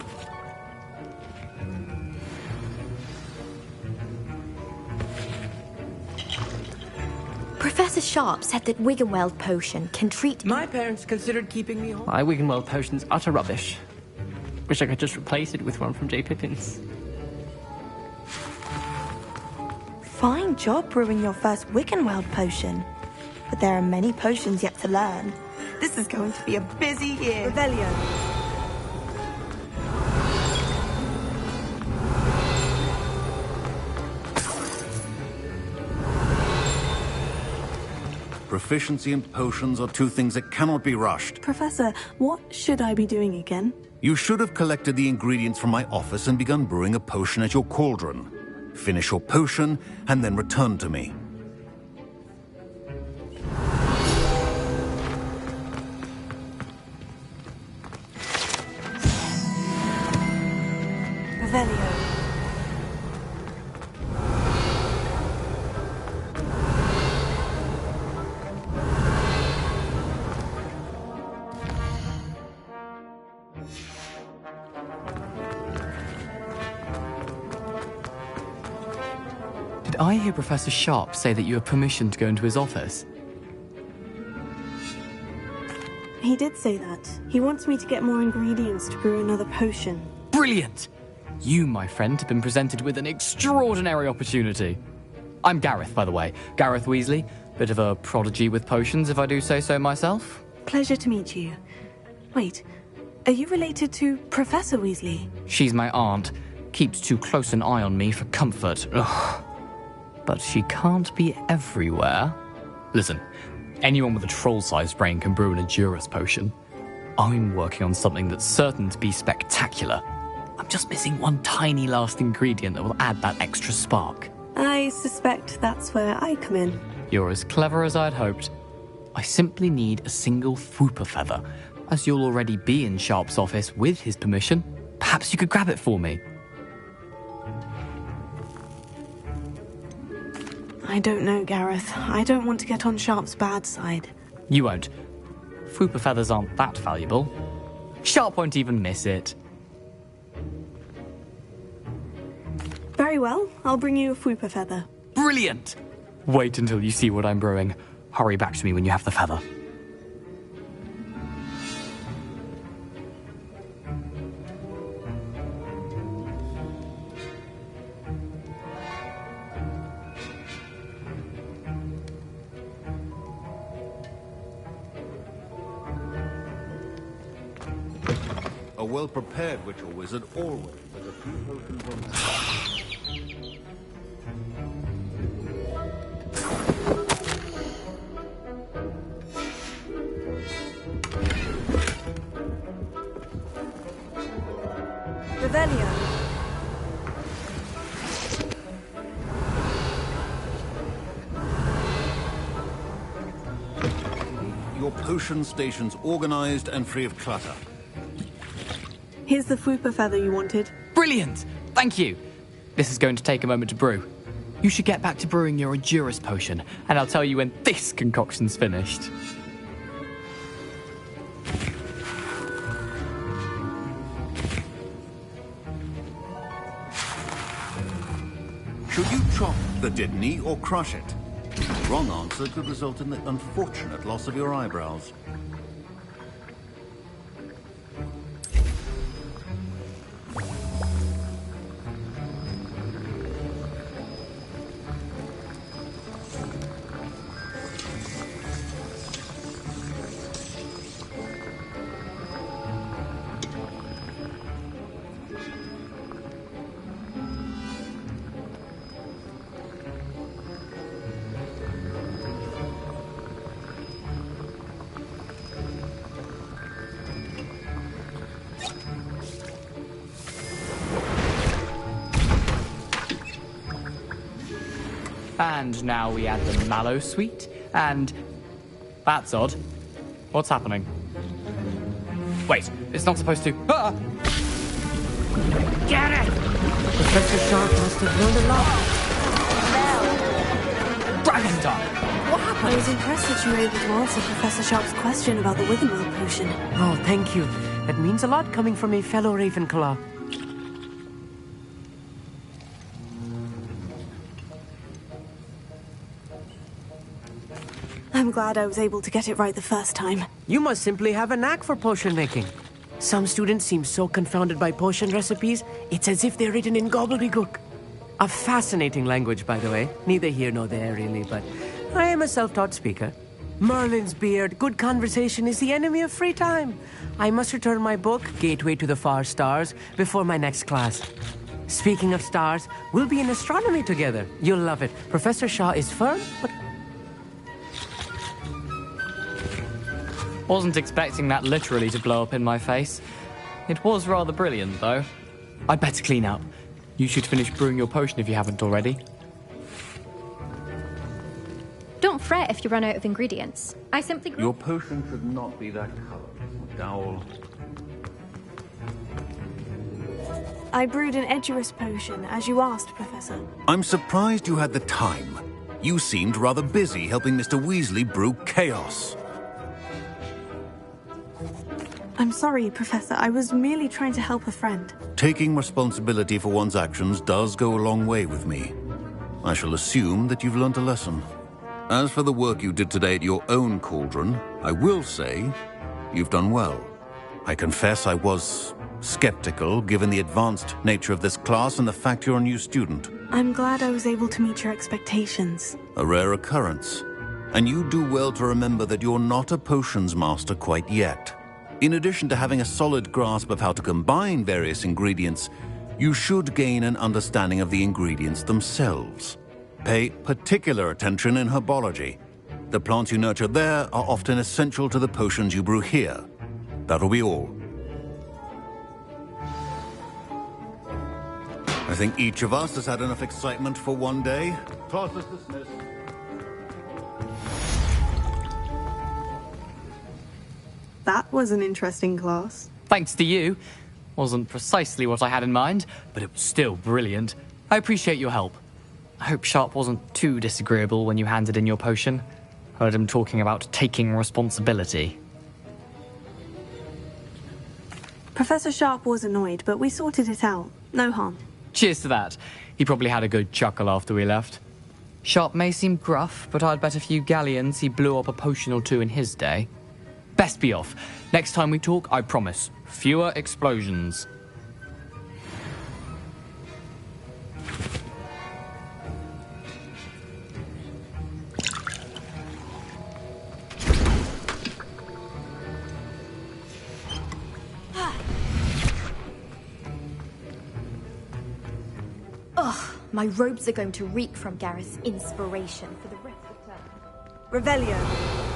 Professor Sharp said that Wiggenweld potion can treat... My parents considered keeping me home. My Wiggenweld potion's utter rubbish. Wish I could just replace it with one from J. Pippins. Fine job brewing your first Wiggenweld potion. But there are many potions yet to learn. This is going to be a busy year. Revelio. Proficiency in potions are two things that cannot be rushed. Professor, what should I be doing again? You should have collected the ingredients from my office and begun brewing a potion at your cauldron. Finish your potion, and then return to me. Revelio. Did I hear Professor Sharp say that you have permission to go into his office? He did say that. He wants me to get more ingredients to brew another potion. Brilliant! You, my friend, have been presented with an extraordinary opportunity. I'm Gareth, by the way. Gareth Weasley. Bit of a prodigy with potions, if I do say so myself. Pleasure to meet you. Wait, are you related to Professor Weasley? She's my aunt. Keeps too close an eye on me for comfort. Ugh. But she can't be everywhere. Listen, anyone with a troll-sized brain can brew an Edurus potion. I'm working on something that's certain to be spectacular. I'm just missing one tiny last ingredient that will add that extra spark. I suspect that's where I come in. You're as clever as I'd hoped. I simply need a single Fwooper feather. As you'll already be in Sharp's office with his permission, perhaps you could grab it for me. I don't know, Gareth. I don't want to get on Sharp's bad side. You won't. Fwooper feathers aren't that valuable. Sharp won't even miss it. Very well, I'll bring you a Fwooper feather. Brilliant! Wait until you see what I'm brewing. Hurry back to me when you have the feather. A well-prepared ritual wizard always has a few potions on hand. Revelio. Your potion station's organized and free of clutter. Here's the Fwooper feather you wanted. Brilliant! Thank you. This is going to take a moment to brew. You should get back to brewing your Endurus potion, and I'll tell you when this concoction's finished. Should you chop the Didney or crush it? The wrong answer could result in the unfortunate loss of your eyebrows. And now we add the mallow sweet, and... That's odd. What's happening? Wait, it's not supposed to... Ah! Get it! Professor Sharp must have learned a lot. Dragon Dog! What happened? I was impressed that you were able to answer Professor Sharp's question about the Withermill potion. Oh, thank you. That means a lot coming from a fellow Ravenclaw. I'm glad I was able to get it right the first time. You must simply have a knack for potion making. Some students seem so confounded by potion recipes, it's as if they're written in gobbledygook. A fascinating language, by the way. Neither here nor there, really, but I am a self-taught speaker. Merlin's beard, good conversation is the enemy of free time. I must return my book, Gateway to the Far Stars, before my next class. Speaking of stars, we'll be in astronomy together. You'll love it. Professor Shaw is firm, but... Wasn't expecting that literally to blow up in my face. It was rather brilliant, though. I'd better clean up. You should finish brewing your potion if you haven't already. Don't fret if you run out of ingredients. I simply... Your potion should not be that color, Dowell. I brewed an Edurus potion, as you asked, Professor. I'm surprised you had the time. You seemed rather busy helping Mr. Weasley brew chaos. I'm sorry, Professor. I was merely trying to help a friend. Taking responsibility for one's actions does go a long way with me. I shall assume that you've learnt a lesson. As for the work you did today at your own cauldron, I will say you've done well. I confess I was skeptical, given the advanced nature of this class and the fact you're a new student. I'm glad I was able to meet your expectations. A rare occurrence. And you do well to remember that you're not a potions master quite yet. In addition to having a solid grasp of how to combine various ingredients, you should gain an understanding of the ingredients themselves. Pay particular attention in herbology. The plants you nurture there are often essential to the potions you brew here. That'll be all. think each of us has had enough excitement for one day. Class is dismissed. That was an interesting class. Thanks to you. Wasn't precisely what I had in mind, but it was still brilliant. I appreciate your help. I hope Sharp wasn't too disagreeable when you handed in your potion. Heard him talking about taking responsibility. Professor Sharp was annoyed, but we sorted it out. No harm. Cheers to that. He probably had a good chuckle after we left. Sharp may seem gruff, but I'd bet a few galleons he blew up a potion or two in his day. Best be off. Next time we talk, I promise, fewer explosions. Ugh, my robes are going to reek from Gareth's inspiration for the rest of the term. Revelio.